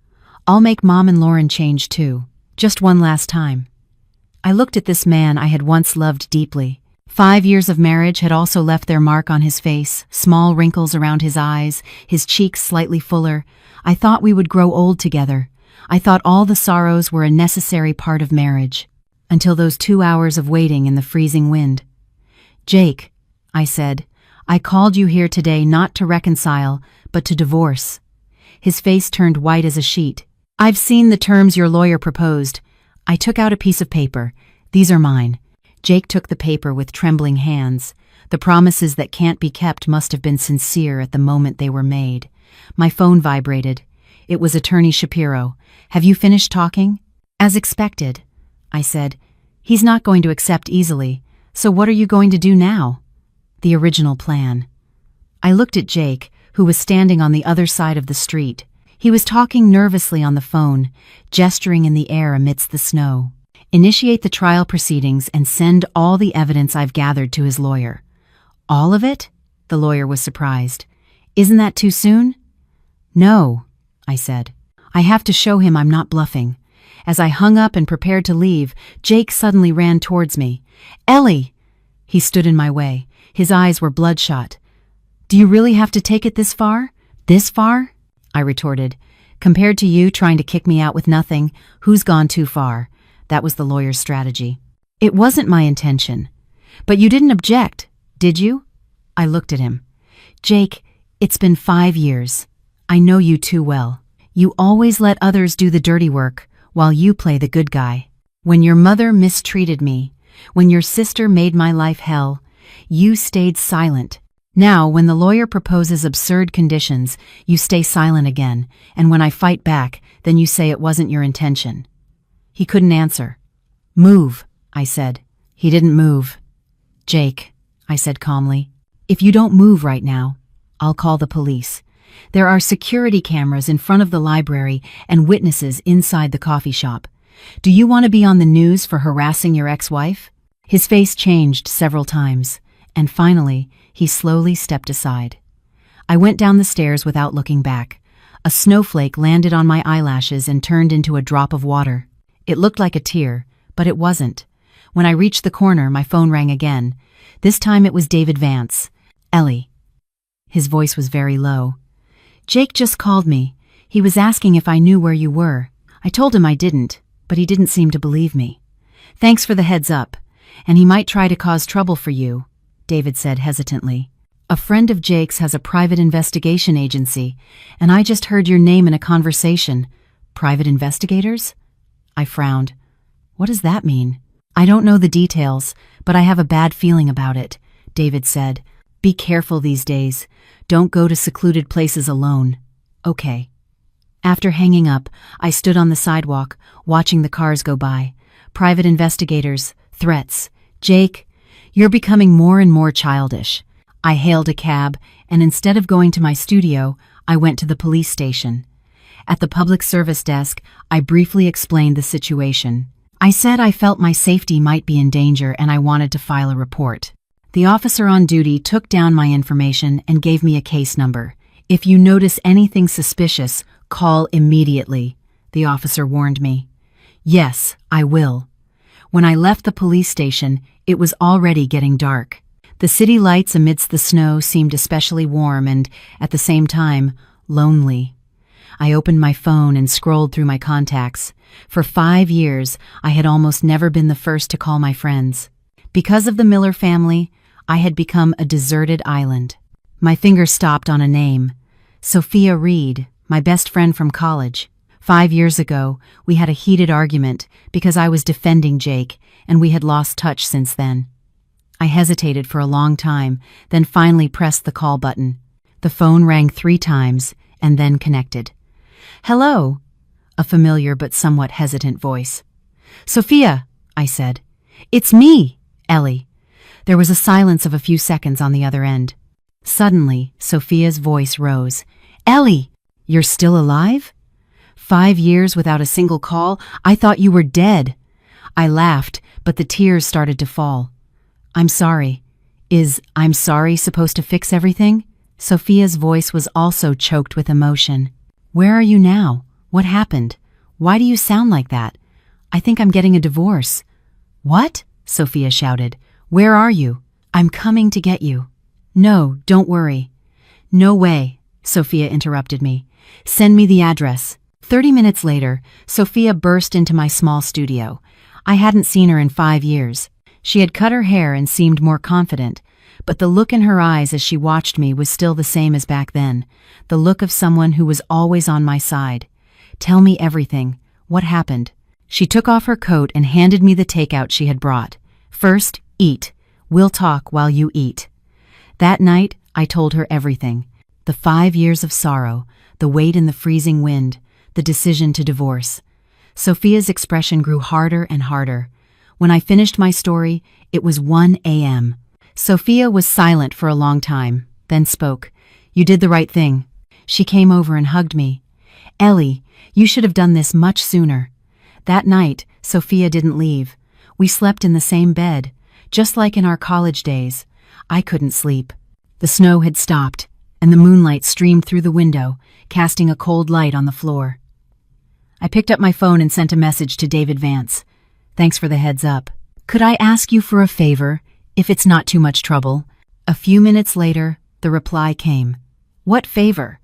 I'll make Mom and Lauren change too. Just one last time. I looked at this man I had once loved deeply. 5 years of marriage had also left their mark on his face, small wrinkles around his eyes, his cheeks slightly fuller. I thought we would grow old together. I thought all the sorrows were a necessary part of marriage. Until those 2 hours of waiting in the freezing wind. Jake, I said, I called you here today not to reconcile, but to divorce. His face turned white as a sheet. I've seen the terms your lawyer proposed. I took out a piece of paper. These are mine. Jake took the paper with trembling hands. The promises that can't be kept must have been sincere at the moment they were made. My phone vibrated. It was Attorney Shapiro. Have you finished talking? As expected, I said. He's not going to accept easily. So what are you going to do now? The original plan. I looked at Jake, who was standing on the other side of the street. He was talking nervously on the phone, gesturing in the air amidst the snow. Initiate the trial proceedings and send all the evidence I've gathered to his lawyer. All of it? The lawyer was surprised. Isn't that too soon? No, I said. I have to show him I'm not bluffing. As I hung up and prepared to leave, Jake suddenly ran towards me. Ellie! He stood in my way. His eyes were bloodshot. Do you really have to take it this far? This far? I retorted. Compared to you trying to kick me out with nothing, who's gone too far? That was the lawyer's strategy. It wasn't my intention. But you didn't object, did you? I looked at him. Jake, it's been 5 years. I know you too well. You always let others do the dirty work. while you play the good guy. When your mother mistreated me, when your sister made my life hell, you stayed silent. Now, when the lawyer proposes absurd conditions, you stay silent again, and when I fight back, then you say it wasn't your intention." He couldn't answer. "Move," I said. He didn't move. "Jake," I said calmly, "if you don't move right now, I'll call the police. There are security cameras in front of the library and witnesses inside the coffee shop. Do you want to be on the news for harassing your ex-wife?" His face changed several times, and finally, he slowly stepped aside. I went down the stairs without looking back. A snowflake landed on my eyelashes and turned into a drop of water. It looked like a tear, but it wasn't. When I reached the corner, my phone rang again. This time it was David Vance. "Ellie." His voice was very low. "Jake just called me. He was asking if I knew where you were. I told him I didn't, but he didn't seem to believe me. Thanks for the heads up. And he might try to cause trouble for you," David said hesitantly. "A friend of Jake's has a private investigation agency, and I just heard your name in a conversation." "Private investigators?" I frowned. "What does that mean?" "I don't know the details, but I have a bad feeling about it," David said. "Be careful these days. Don't go to secluded places alone." "Okay." After hanging up, I stood on the sidewalk, watching the cars go by. Private investigators, threats. "Jake, you're becoming more and more childish." I hailed a cab, and instead of going to my studio, I went to the police station. At the public service desk, I briefly explained the situation. I said I felt my safety might be in danger and I wanted to file a report. The officer on duty took down my information and gave me a case number. "If you notice anything suspicious, call immediately," the officer warned me. "Yes, I will." When I left the police station, it was already getting dark. The city lights amidst the snow seemed especially warm and, at the same time, lonely. I opened my phone and scrolled through my contacts. For 5 years, I had almost never been the first to call my friends. Because of the Miller family, I had become a deserted island. My finger stopped on a name. Sophia Reed, my best friend from college. 5 years ago, we had a heated argument because I was defending Jake, and we had lost touch since then. I hesitated for a long time, then finally pressed the call button. The phone rang 3 times, and then connected. "Hello," a familiar but somewhat hesitant voice. "Sophia," I said. "It's me, Ellie." There was a silence of a few seconds on the other end. Suddenly, Sophia's voice rose. "Ellie, you're still alive? 5 years without a single call? I thought you were dead." I laughed, but the tears started to fall. "I'm sorry. Is 'I'm sorry' supposed to fix everything?" Sophia's voice was also choked with emotion. "Where are you now? What happened? Why do you sound like that? I think I'm getting a divorce." "What?" Sophia shouted. "Where are you? I'm coming to get you." "No, don't worry." "No way," Sophia interrupted me. "Send me the address." 30 minutes later, Sophia burst into my small studio. I hadn't seen her in 5 years. She had cut her hair and seemed more confident, but the look in her eyes as she watched me was still the same as back then, the look of someone who was always on my side. "Tell me everything. What happened?" She took off her coat and handed me the takeout she had brought. "First, eat. We'll talk while you eat." That night, I told her everything. The 5 years of sorrow, the wait in the freezing wind, the decision to divorce. Sophia's expression grew harder and harder. When I finished my story, it was 1 a.m. Sophia was silent for a long time, then spoke. "You did the right thing." She came over and hugged me. "Ellie, you should have done this much sooner." That night, Sophia didn't leave. We slept in the same bed, just like in our college days. I couldn't sleep. The snow had stopped, and the moonlight streamed through the window, casting a cold light on the floor. I picked up my phone and sent a message to David Vance. "Thanks for the heads up. Could I ask you for a favor, if it's not too much trouble?" A few minutes later, the reply came. "What favor?"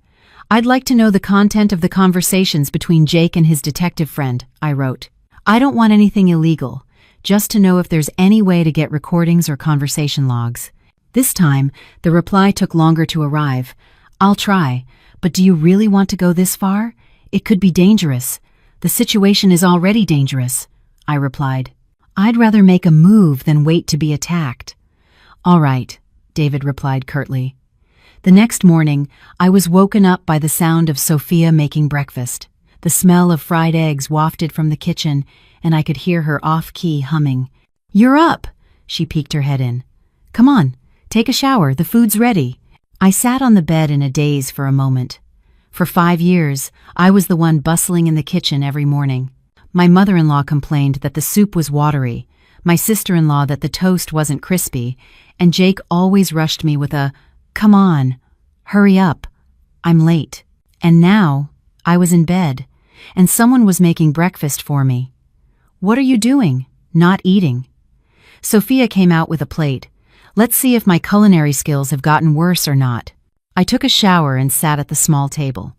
"I'd like to know the content of the conversations between Jake and his detective friend," I wrote. "I don't want anything illegal, just to know if there's any way to get recordings or conversation logs." This time, the reply took longer to arrive. "I'll try, but do you really want to go this far? It could be dangerous." The situation is already dangerous, I replied. I'd rather make a move than wait to be attacked. All right, David replied curtly. The next morning, I was woken up by the sound of Sophia making breakfast. The smell of fried eggs wafted from the kitchen, and I could hear her off-key humming. "You're up!" She peeked her head in. "Come on, take a shower, the food's ready." I sat on the bed in a daze for a moment. For 5 years, I was the one bustling in the kitchen every morning. My mother-in-law complained that the soup was watery, my sister-in-law that the toast wasn't crispy, and Jake always rushed me with a, "Come on, hurry up, I'm late." And now, I was in bed, and someone was making breakfast for me. "What are you doing?" "Not eating." Sophia came out with a plate. Let's see if my culinary skills have gotten worse or not. I took a shower and sat at the small table.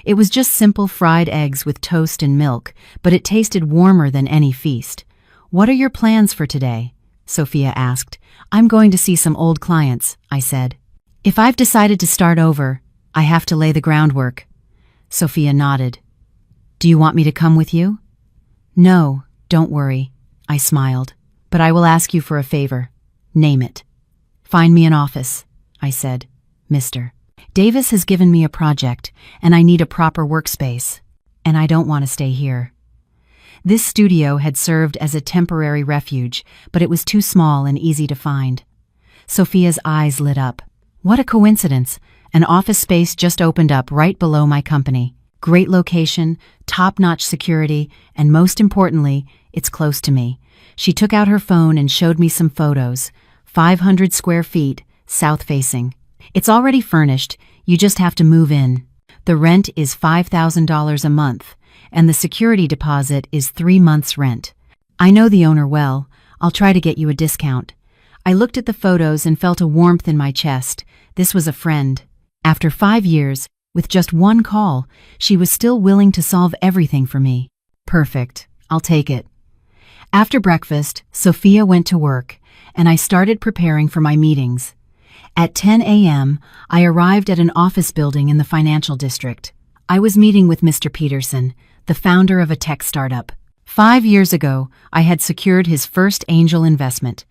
It was just simple fried eggs with toast and milk, but it tasted warmer than any feast. "What are your plans for today?" Sophia asked. "I'm going to see some old clients," I said. "If I've decided to start over, I have to lay the groundwork." Sophia nodded. "Do you want me to come with you?" "No, don't worry," I smiled. "But I will ask you for a favor. Name it." "Find me an office," I said. "Mr. Davis has given me a project, and I need a proper workspace, and I don't want to stay here." This studio had served as a temporary refuge, but it was too small and easy to find. Sophia's eyes lit up. What a coincidence! An office space just opened up right below my company. Great location, top-notch security, and most importantly, it's close to me. She took out her phone and showed me some photos. 500 square feet, south-facing. It's already furnished, you just have to move in. The rent is $5,000 a month, and the security deposit is 3 months' rent. I know the owner well, I'll try to get you a discount. I looked at the photos and felt a warmth in my chest. This was a friend. After 5 years, with just one call, she was still willing to solve everything for me. Perfect, I'll take it. After breakfast, Sophia went to work, and I started preparing for my meetings. At 10 a.m., I arrived at an office building in the financial district. I was meeting with Mr. Peterson, the founder of a tech startup. 5 years ago, I had secured his first angel investment.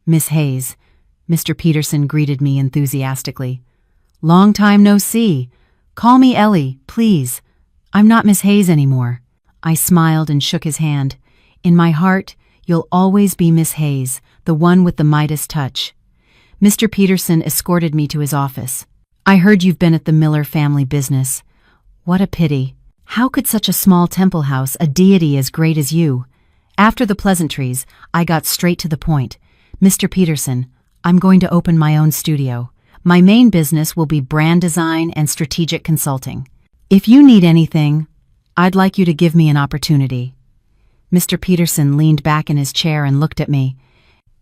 "Miss Hayes," Mr. Peterson greeted me enthusiastically. "Long time no see. Call me Ellie, please. I'm not Miss Hayes anymore." I smiled and shook his hand. "In my heart, you'll always be Miss Hayes, the one with the Midas touch." Mr. Peterson escorted me to his office. "I heard you've been at the Miller family business. What a pity. How could such a small temple house a deity as great as you?" After the pleasantries, I got straight to the point. "Mr. Peterson, I'm going to open my own studio. My main business will be brand design and strategic consulting. If you need anything, I'd like you to give me an opportunity." Mr. Peterson leaned back in his chair and looked at me.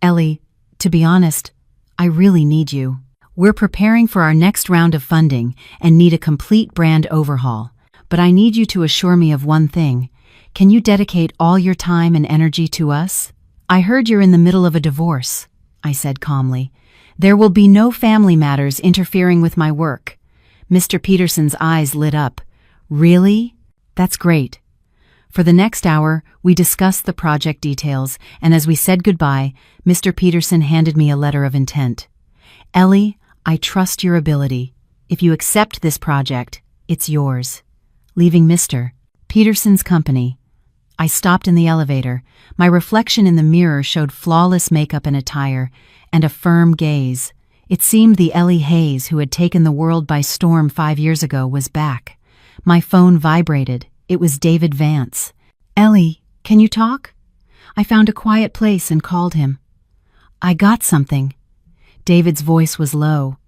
"Ellie, to be honest, I really need you. We're preparing for our next round of funding and need a complete brand overhaul. But I need you to assure me of one thing. Can you dedicate all your time and energy to us?" "I heard you're in the middle of a divorce," I said calmly. "There will be no family matters interfering with my work." Mr. Peterson's eyes lit up. "Really? That's great." For the next hour, we discussed the project details, and as we said goodbye, Mr. Peterson handed me a letter of intent. "Ellie, I trust your ability. If you accept this project, it's yours." Leaving Mr. Peterson's company, I stopped in the elevator. My reflection in the mirror showed flawless makeup and attire, and a firm gaze. It seemed the Ellie Hayes who had taken the world by storm 5 years ago was back. My phone vibrated. It was David Vance. "Ellie, can you talk?" I found a quiet place and called him. "I got something." David's voice was low.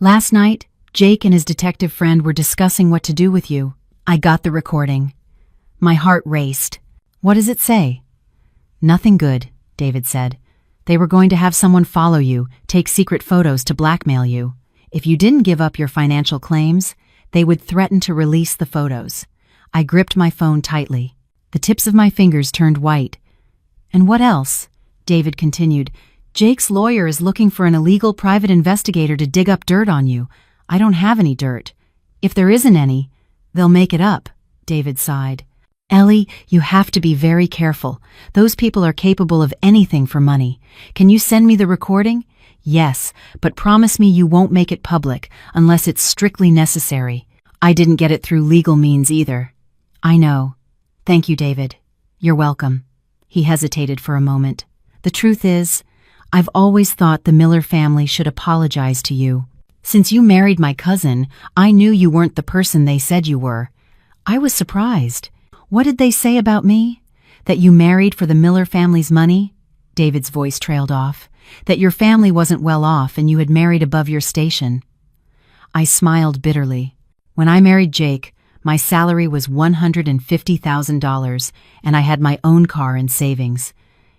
"Last night, Jake and his detective friend were discussing what to do with you. I got the recording." My heart raced. "What does it say?" "Nothing good," David said. "They were going to have someone follow you, take secret photos to blackmail you. If you didn't give up your financial claims, they would threaten to release the photos." I gripped my phone tightly. The tips of my fingers turned white. "And what else?" David continued. "Jake's lawyer is looking for an illegal private investigator to dig up dirt on you. I don't have any dirt. If there isn't any, they'll make it up." David sighed. Ellie, you have to be very careful. Those people are capable of anything for money. Can you send me the recording? Yes, but promise me you won't make it public unless it's strictly necessary. I didn't get it through legal means either. I know. Thank you, David. You're welcome. He hesitated for a moment. The truth is, I've always thought the Miller family should apologize to you. Since you married my cousin, I knew you weren't the person they said you were. I was surprised. What did they say about me? That you married for the Miller family's money? David's voice trailed off. That your family wasn't well off and you had married above your station. I smiled bitterly. When I married Jake, my salary was $150,000 and I had my own car and savings.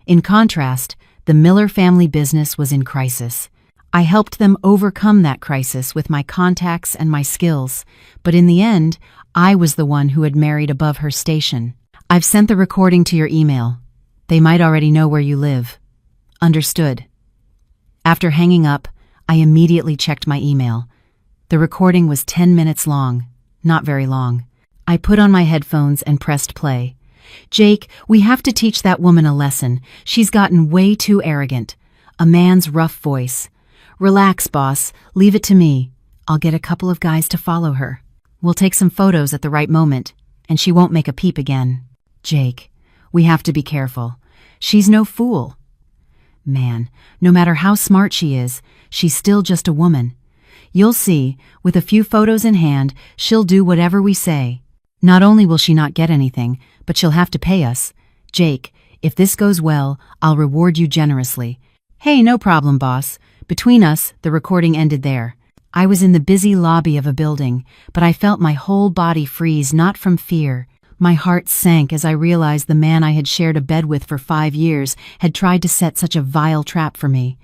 In contrast, the Miller family business was in crisis. I helped them overcome that crisis with my contacts and my skills, but in the end, I was the one who had married above her station. I've sent the recording to your email. They might already know where you live. Understood. After hanging up, I immediately checked my email. The recording was 10 minutes long, not very long. I put on my headphones and pressed play. Jake, we have to teach that woman a lesson. She's gotten way too arrogant. A man's rough voice. Relax, boss. Leave it to me. I'll get a couple of guys to follow her. We'll take some photos at the right moment, and she won't make a peep again. Jake, we have to be careful. She's no fool. Man, no matter how smart she is, she's still just a woman. You'll see, with a few photos in hand, she'll do whatever we say. Not only will she not get anything, but she'll have to pay us. Jake, if this goes well, I'll reward you generously. Hey, no problem, boss. Between us, the recording ended there. I was in the busy lobby of a building, but I felt my whole body freeze, not from fear. My heart sank as I realized the man I had shared a bed with for 5 years had tried to set such a vile trap for me.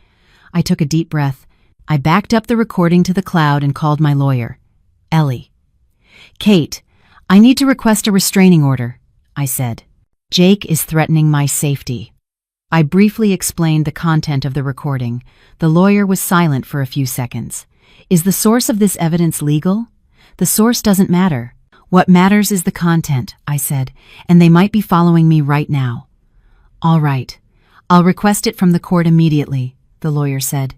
I took a deep breath. I backed up the recording to the cloud and called my lawyer. Ellie. Kate, I need to request a restraining order, I said. Jake is threatening my safety. I briefly explained the content of the recording. The lawyer was silent for a few seconds. Is the source of this evidence legal? The source doesn't matter. What matters is the content, I said, and they might be following me right now. All right. I'll request it from the court immediately, the lawyer said,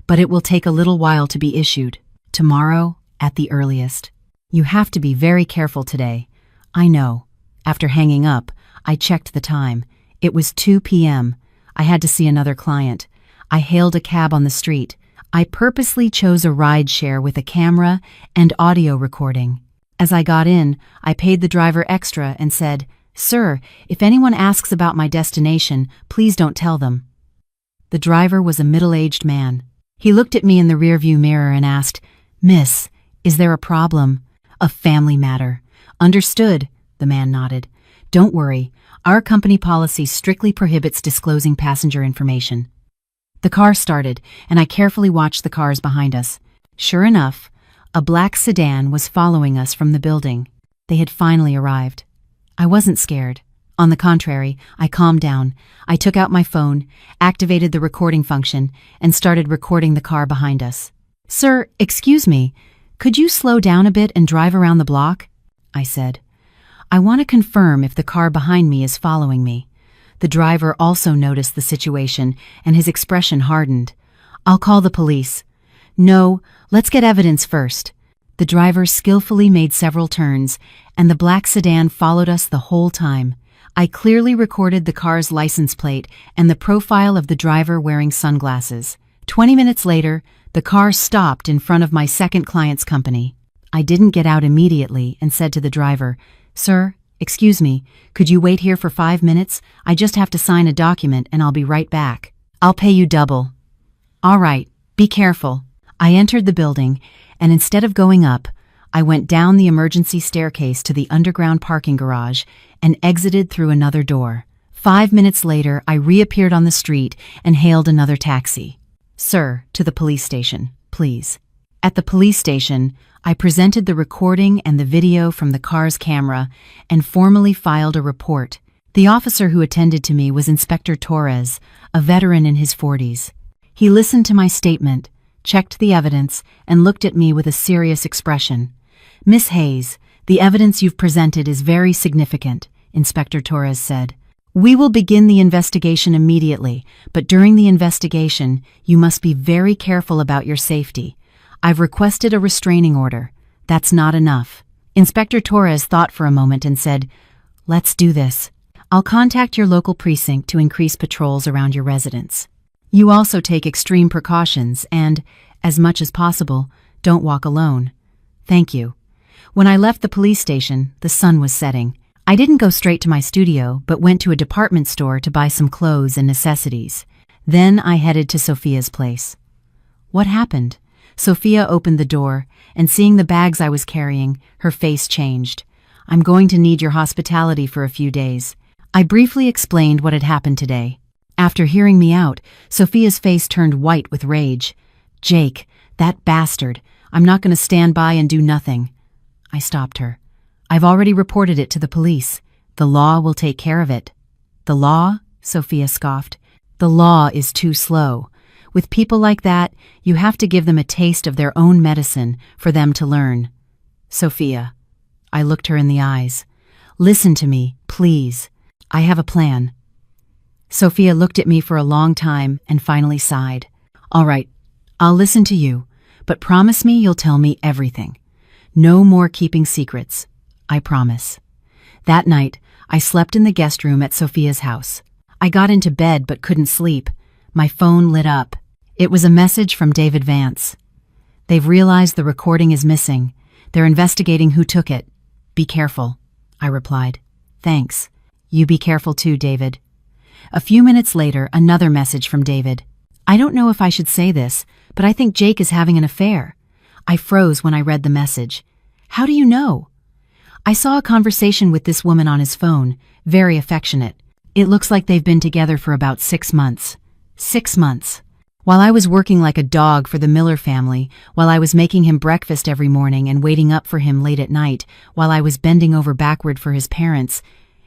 but it will take a little while to be issued. Tomorrow, at the earliest. You have to be very careful today. I know. After hanging up, I checked the time. It was 2 p.m. I had to see another client. I hailed a cab on the street. I purposely chose a ride-share with a camera and audio recording. As I got in, I paid the driver extra and said, "Sir, if anyone asks about my destination, please don't tell them." The driver was a middle-aged man. He looked at me in the rearview mirror and asked, "Miss, is there a problem?" "A family matter." "Understood," the man nodded. "Don't worry. Our company policy strictly prohibits disclosing passenger information." The car started, and I carefully watched the cars behind us. Sure enough, a black sedan was following us from the building. They had finally arrived. I wasn't scared. On the contrary, I calmed down. I took out my phone, activated the recording function, and started recording the car behind us. "Sir, excuse me, could you slow down a bit and drive around the block?" I said. "I want to confirm if the car behind me is following me." The driver also noticed the situation, and his expression hardened. "I'll call the police." "No, let's get evidence first." The driver skillfully made several turns, and the black sedan followed us the whole time. I clearly recorded the car's license plate and the profile of the driver wearing sunglasses. 20 minutes later, the car stopped in front of my second client's company. I didn't get out immediately and said to the driver, "Sir, excuse me, could you wait here for 5 minutes? I just have to sign a document and I'll be right back. I'll pay you double." "All right, be careful." I entered the building, and instead of going up, I went down the emergency staircase to the underground parking garage and exited through another door. 5 minutes later, I reappeared on the street and hailed another taxi. "Sir, to the police station, please." At the police station, I presented the recording and the video from the car's camera and formally filed a report. The officer who attended to me was Inspector Torres, a veteran in his 40s. He listened to my statement, checked the evidence, and looked at me with a serious expression. "Miss Hayes, the evidence you've presented is very significant. Inspector Torres said. "We will begin the investigation immediately, but during the investigation, you must be very careful about your safety. I've requested a restraining order. That's not enough." Inspector Torres thought for a moment and said, "Let's do this. I'll contact your local precinct to increase patrols around your residence. You also take extreme precautions and, as much as possible, don't walk alone." "Thank you." When I left the police station, the sun was setting. I didn't go straight to my studio, but went to a department store to buy some clothes and necessities. Then I headed to Sophia's place. "What happened?" Sophia opened the door, and seeing the bags I was carrying, her face changed. "I'm going to need your hospitality for a few days." I briefly explained what had happened today. After hearing me out, Sophia's face turned white with rage. "Jake, that bastard. I'm not going to stand by and do nothing." I stopped her. "I've already reported it to the police. The law will take care of it." "The law?" Sophia scoffed. "The law is too slow. With people like that, you have to give them a taste of their own medicine for them to learn." "Sophia," I looked her in the eyes. "Listen to me, please. I have a plan." Sophia looked at me for a long time and finally sighed. "All right, I'll listen to you, but promise me you'll tell me everything. No more keeping secrets. I promise." That night, I slept in the guest room at Sophia's house. I got into bed but couldn't sleep. My phone lit up. It was a message from David Vance. "They've realized the recording is missing. They're investigating who took it. Be careful," I replied. "Thanks. You be careful too, David." A few minutes later, another message from David. "I don't know if I should say this, but I think Jake is having an affair." I froze when I read the message. "How do you know?" "I saw a conversation with this woman on his phone, very affectionate. It looks like they've been together for about 6 months. 6 months. While I was working like a dog for the Miller family, while I was making him breakfast every morning and waiting up for him late at night, while I was bending over backward for his parents,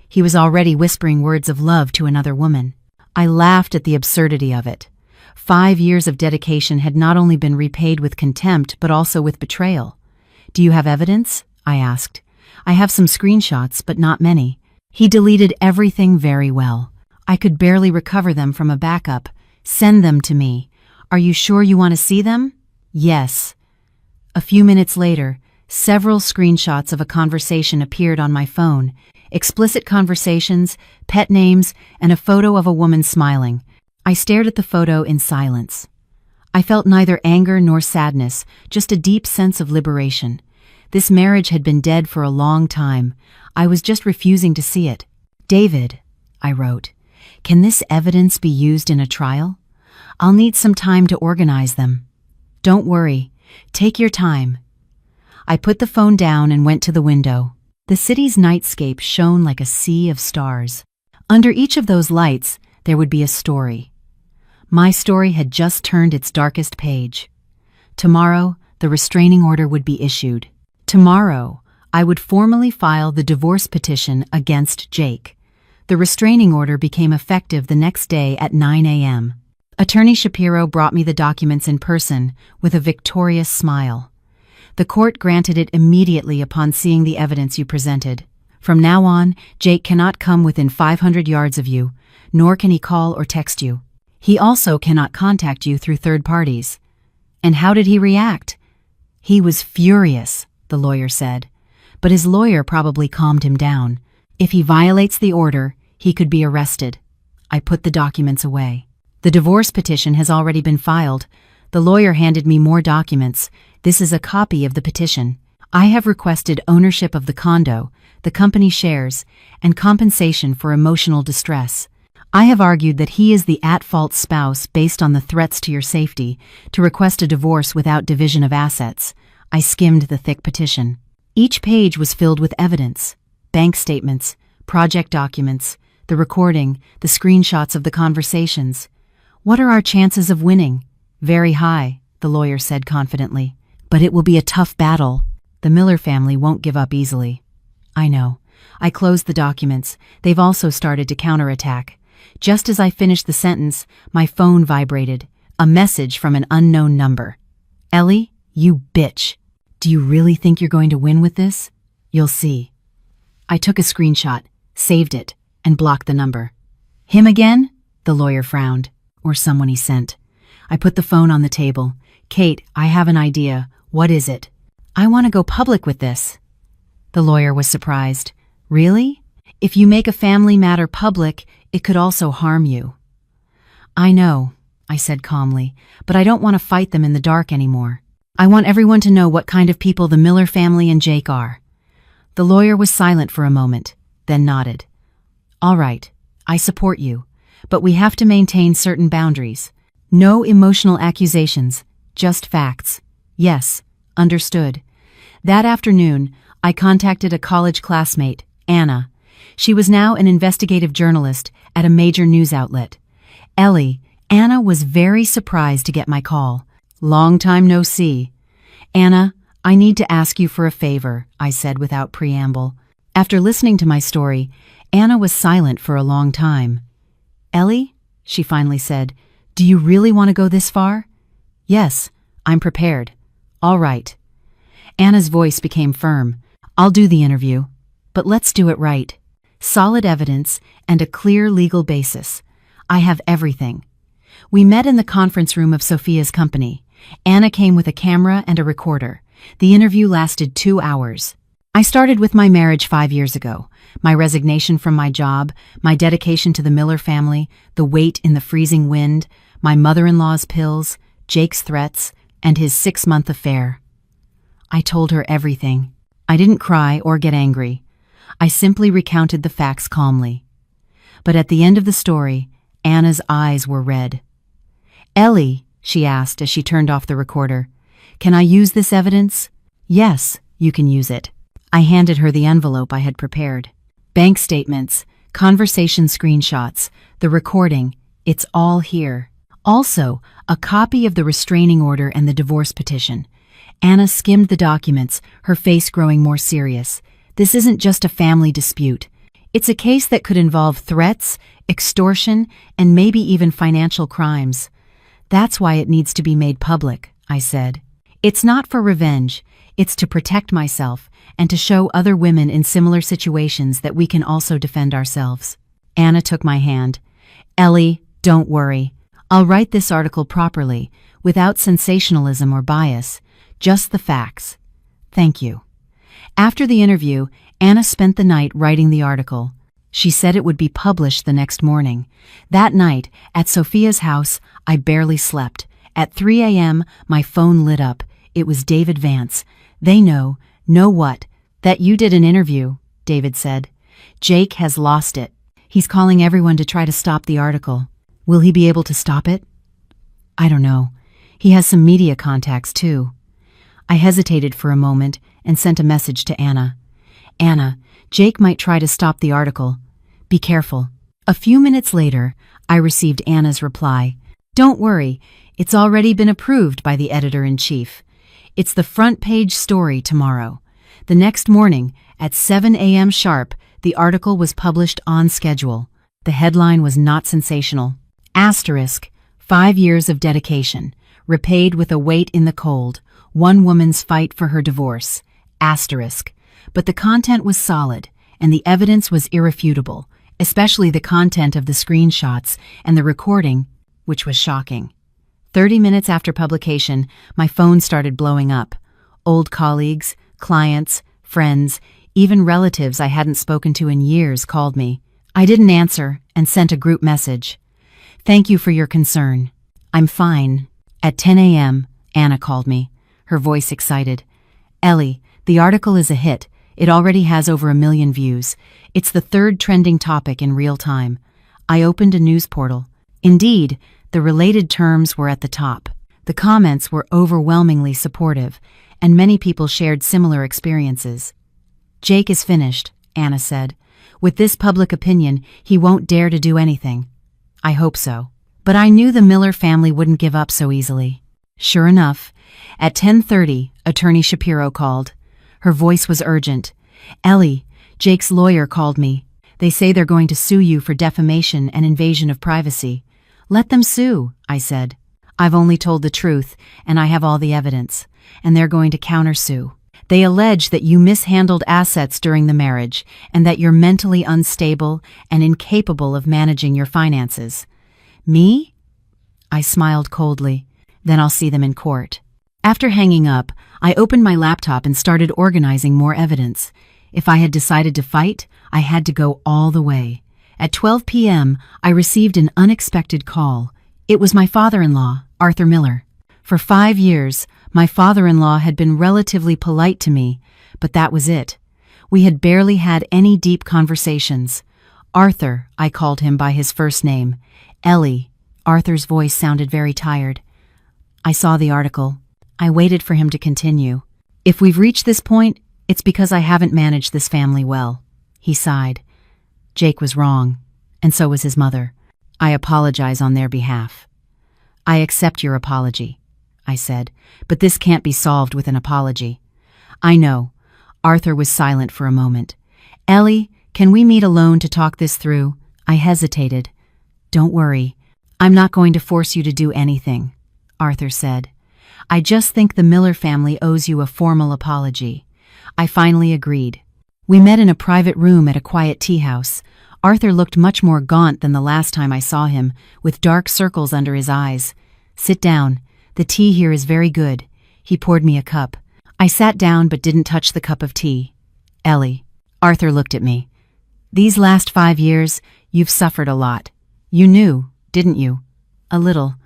he was already whispering words of love to another woman." I laughed at the absurdity of it. 5 years of dedication had not only been repaid with contempt, but also with betrayal. "Do you have evidence?" I asked. "I have some screenshots, but not many." He deleted everything very well. I could barely recover them from a backup. "Send them to me. Are you sure you want to see them?" "Yes." A few minutes later, several screenshots of a conversation appeared on my phone. Explicit conversations, pet names, and a photo of a woman smiling. I stared at the photo in silence. I felt neither anger nor sadness, just a deep sense of liberation. This marriage had been dead for a long time. I was just refusing to see it. "David," I wrote, "can this evidence be used in a trial? I'll need some time to organize them." "Don't worry. Take your time." I put the phone down and went to the window. The city's nightscape shone like a sea of stars. Under each of those lights, there would be a story. My story had just turned its darkest page. Tomorrow, the restraining order would be issued. Tomorrow, I would formally file the divorce petition against Jake. The restraining order became effective the next day at 9 a.m. Attorney Shapiro brought me the documents in person with a victorious smile. "The court granted it immediately upon seeing the evidence you presented. From now on, Jake cannot come within 500 yards of you, nor can he call or text you. He also cannot contact you through third parties." "And how did he react?" "He was furious," the lawyer said. "But his lawyer probably calmed him down. If he violates the order, he could be arrested." I put the documents away. "The divorce petition has already been filed." The lawyer handed me more documents. "This is a copy of the petition. I have requested ownership of the condo, the company shares, and compensation for emotional distress. I have argued that he is the at-fault spouse based on the threats to your safety, to request a divorce without division of assets." I skimmed the thick petition. Each page was filled with evidence: bank statements, project documents, the recording, the screenshots of the conversations. "What are our chances of winning?" "Very high," the lawyer said confidently. "But it will be a tough battle. The Miller family won't give up easily." "I know." I closed the documents. "They've also started to counterattack." Just as I finished the sentence, my phone vibrated. A message from an unknown number. "Ellie, you bitch. Do you really think you're going to win with this? You'll see." I took a screenshot. saved it, and blocked the number. Him again? The lawyer frowned. Or someone he sent. I put the phone on the table. Kate, I have an idea. What is it? I want to go public with this. The lawyer was surprised. Really? If you make a family matter public, it could also harm you. I know, I said calmly, but I don't want to fight them in the dark anymore. I want everyone to know what kind of people the Miller family and Jake are. The lawyer was silent for a moment, then nodded. All right, I support you, but we have to maintain certain boundaries. No emotional accusations, just facts. Yes, understood. That afternoon, I contacted a college classmate, Anna. She was now an investigative journalist at a major news outlet. Ellie, Anna was very surprised to get my call. Long time no see. Anna, I need to ask you for a favor, I said without preamble. After listening to my story, Anna was silent for a long time. Ellie, she finally said, do you really want to go this far? Yes, I'm prepared. All right. Anna's voice became firm. I'll do the interview, but let's do it right. Solid evidence and a clear legal basis. I have everything. We met in the conference room of Sophia's company. Anna came with a camera and a recorder. The interview lasted 2 hours. I started with my marriage 5 years ago, my resignation from my job, my dedication to the Miller family, the wait in the freezing wind, my mother-in-law's pills, Jake's threats, and his 6-month affair. I told her everything. I didn't cry or get angry. I simply recounted the facts calmly. But at the end of the story, Anna's eyes were red. Ellie, she asked as she turned off the recorder, can I use this evidence? Yes, you can use it. I handed her the envelope I had prepared. Bank statements, conversation screenshots, the recording, it's all here. Also, a copy of the restraining order and the divorce petition. Anna skimmed the documents, her face growing more serious. This isn't just a family dispute. It's a case that could involve threats, extortion, and maybe even financial crimes. That's why it needs to be made public, I said. It's not for revenge. It's to protect myself and to show other women in similar situations that we can also defend ourselves. Anna took my hand. Ellie, don't worry. I'll write this article properly, without sensationalism or bias, just the facts. Thank you. After the interview, Anna spent the night writing the article. She said it would be published the next morning. That night, at Sophia's house, I barely slept. At 3 a.m., my phone lit up. It was David Vance. They know what? That you did an interview, David said. Jake has lost it. He's calling everyone to try to stop the article. Will he be able to stop it? I don't know. He has some media contacts, too. I hesitated for a moment and sent a message to Anna. Anna, Jake might try to stop the article. Be careful. A few minutes later, I received Anna's reply. Don't worry, it's already been approved by the editor-in-chief. It's the front page story tomorrow. The next morning, at 7 a.m. sharp, the article was published on schedule. The headline was not sensational. Asterisk, 5 years of dedication, repaid with a wait in the cold, one woman's fight for her divorce. Asterisk. But the content was solid, and the evidence was irrefutable, especially the content of the screenshots and the recording, which was shocking. 30 minutes after publication, my phone started blowing up. Old colleagues, clients, friends, even relatives I hadn't spoken to in years called me. I didn't answer and sent a group message. Thank you for your concern. I'm fine. At 10 a.m., Anna called me, her voice excited. Ellie, the article is a hit. It already has over 1 million views. It's the 3rd trending topic in real time. I opened a news portal. Indeed, the related terms were at the top. The comments were overwhelmingly supportive, and many people shared similar experiences. Jake is finished, Anna said. With this public opinion, he won't dare to do anything. I hope so. But I knew the Miller family wouldn't give up so easily. Sure enough, at 10:30, Attorney Shapiro called. Her voice was urgent. Ellie, Jake's lawyer called me. They say they're going to sue you for defamation and invasion of privacy. Let them sue, I said. I've only told the truth, and I have all the evidence, and they're going to countersue. They allege that you mishandled assets during the marriage and that you're mentally unstable and incapable of managing your finances. Me? I smiled coldly. Then I'll see them in court. After hanging up, I opened my laptop and started organizing more evidence. If I had decided to fight, I had to go all the way. At 12 p.m., I received an unexpected call. It was my father-in-law, Arthur Miller. For 5 years, my father-in-law had been relatively polite to me, but that was it. We had barely had any deep conversations. Arthur, I called him by his first name. Ellie. Arthur's voice sounded very tired. I saw the article. I waited for him to continue. If we've reached this point, it's because I haven't managed this family well. He sighed. Jake was wrong, and so was his mother. I apologize on their behalf. I accept your apology, I said, but this can't be solved with an apology. I know. Arthur was silent for a moment. Ellie, can we meet alone to talk this through? I hesitated. Don't worry. I'm not going to force you to do anything, Arthur said. I just think the Miller family owes you a formal apology. I finally agreed. We met in a private room at a quiet tea house. Arthur looked much more gaunt than the last time I saw him, with dark circles under his eyes. Sit down. The tea here is very good. He poured me a cup. I sat down but didn't touch the cup of tea. Ellie. Arthur looked at me. These last 5 years, you've suffered a lot. You knew, didn't you? A little,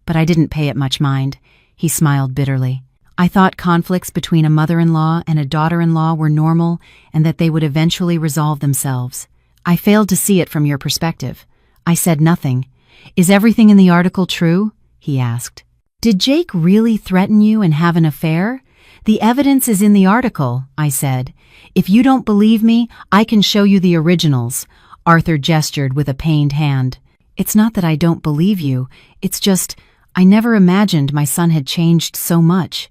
but I didn't pay it much mind. He smiled bitterly. I thought conflicts between a mother-in-law and a daughter-in-law were normal and that they would eventually resolve themselves. I failed to see it from your perspective. I said nothing. Is everything in the article true? He asked. Did Jake really threaten you and have an affair? The evidence is in the article, I said. If you don't believe me, I can show you the originals. Arthur gestured with a pained hand. It's not that I don't believe you. It's just, I never imagined my son had changed so much.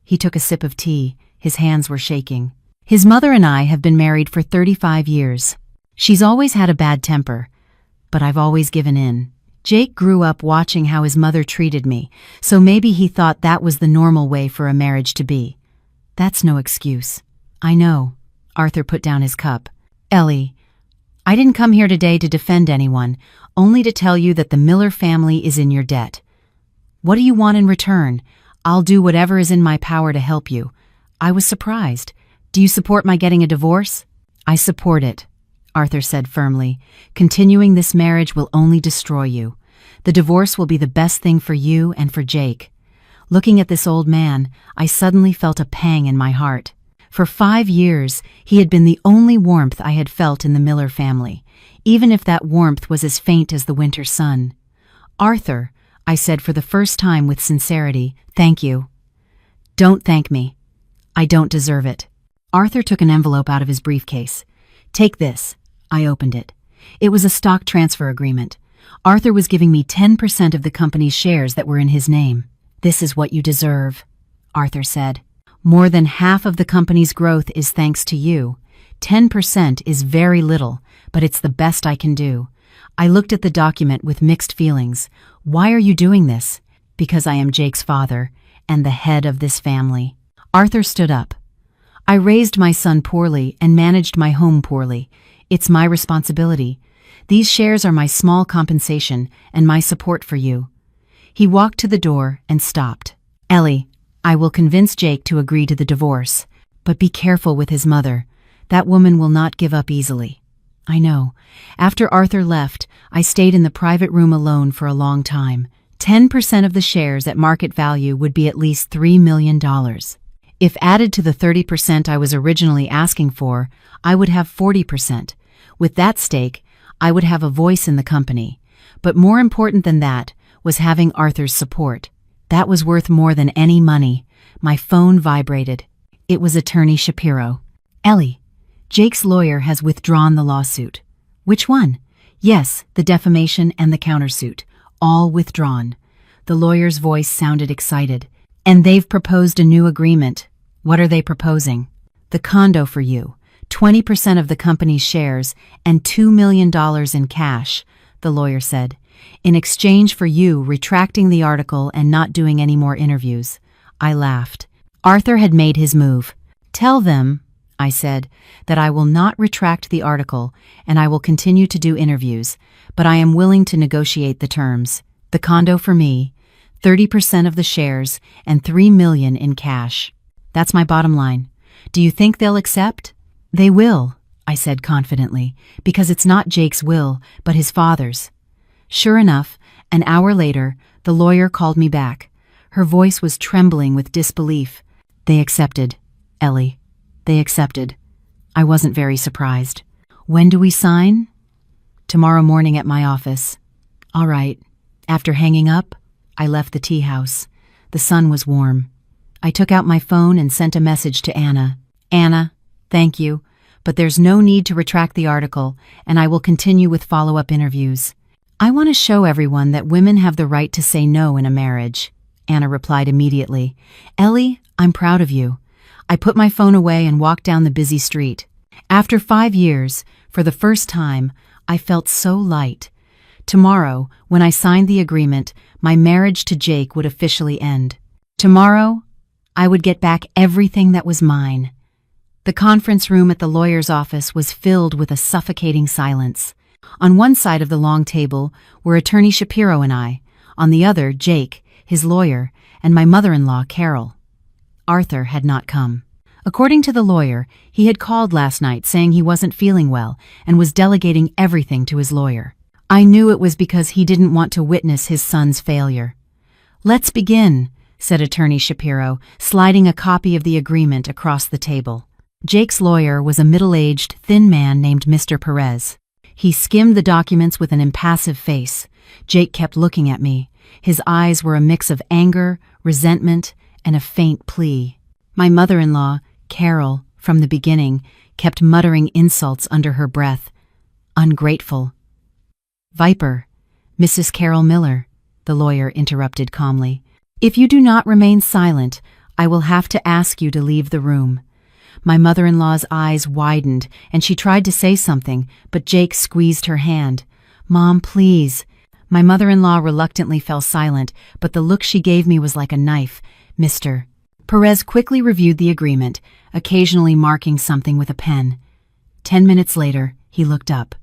He took a sip of tea. His hands were shaking. His mother and I have been married for 35 years. She's always had a bad temper, but I've always given in. Jake grew up watching how his mother treated me, so maybe he thought that was the normal way for a marriage to be. That's no excuse. I know. Arthur put down his cup. Ellie, I didn't come here today to defend anyone, only to tell you that the Miller family is in your debt. What do you want in return? I'll do whatever is in my power to help you. I was surprised. Do you support my getting a divorce? I support it, Arthur said firmly. Continuing this marriage will only destroy you. The divorce will be the best thing for you and for Jake. Looking at this old man, I suddenly felt a pang in my heart. For 5 years, he had been the only warmth I had felt in the Miller family, even if that warmth was as faint as the winter sun. Arthur, I said for the first time with sincerity, thank you. Don't thank me. I don't deserve it. Arthur took an envelope out of his briefcase. Take this. I opened it. It was a stock transfer agreement. Arthur was giving me 10% of the company's shares that were in his name. This is what you deserve, Arthur said. More than half of the company's growth is thanks to you. 10% is very little, but it's the best I can do. I looked at the document with mixed feelings. Why are you doing this? Because I am Jake's father and the head of this family. Arthur stood up. I raised my son poorly and managed my home poorly. It's my responsibility. These shares are my small compensation and my support for you. He walked to the door and stopped. Ellie, I will convince Jake to agree to the divorce, but be careful with his mother. That woman will not give up easily. I know. After Arthur left, I stayed in the private room alone for a long time. 10% of the shares at market value would be at least $3 million. If added to the 30% I was originally asking for, I would have 40%. With that stake, I would have a voice in the company. But more important than that was having Arthur's support. That was worth more than any money. My phone vibrated. It was Attorney Shapiro. Ellie, Jake's lawyer has withdrawn the lawsuit. Which one? Yes, the defamation and the countersuit. All withdrawn. The lawyer's voice sounded excited. And they've proposed a new agreement. What are they proposing? The condo for you, 20% of the company's shares, and $2 million in cash, the lawyer said, in exchange for you retracting the article and not doing any more interviews. I laughed. Arthur had made his move. Tell them, I said, that I will not retract the article and I will continue to do interviews, but I am willing to negotiate the terms. The condo for me, 30% of the shares, and $3 million in cash. That's my bottom line. Do you think they'll accept? They will, I said confidently, because it's not Jake's will, but his father's. Sure enough, an hour later, the lawyer called me back. Her voice was trembling with disbelief. They accepted, Ellie. They accepted. I wasn't very surprised. When do we sign? Tomorrow morning at my office. All right. After hanging up, I left the tea house. The sun was warm. I took out my phone and sent a message to Anna. Anna, thank you, but there's no need to retract the article, and I will continue with follow-up interviews. I want to show everyone that women have the right to say no in a marriage. Anna replied immediately. Ellie, I'm proud of you. I put my phone away and walked down the busy street. After 5 years, for the first time, I felt so light. Tomorrow, when I signed the agreement, my marriage to Jake would officially end. Tomorrow, I would get back everything that was mine. The conference room at the lawyer's office was filled with a suffocating silence. On one side of the long table were attorney Shapiro and I, on the other Jake, his lawyer, and my mother-in-law, Carol. Arthur had not come. According to the lawyer, he had called last night saying he wasn't feeling well and was delegating everything to his lawyer. I knew it was because he didn't want to witness his son's failure. Let's begin, said attorney Shapiro, sliding a copy of the agreement across the table. Jake's lawyer was a middle-aged, thin man named Mr. Perez. He skimmed the documents with an impassive face. Jake kept looking at me. His eyes were a mix of anger, resentment, and a faint plea. My mother-in-law, Carol, from the beginning, kept muttering insults under her breath. Ungrateful. Viper, Mrs. Carol Miller, the lawyer interrupted calmly. If you do not remain silent, I will have to ask you to leave the room. My mother-in-law's eyes widened, and she tried to say something, but Jake squeezed her hand. Mom, please. My mother-in-law reluctantly fell silent, but the look she gave me was like a knife. Mr. Perez quickly reviewed the agreement, occasionally marking something with a pen. 10 minutes later, he looked up.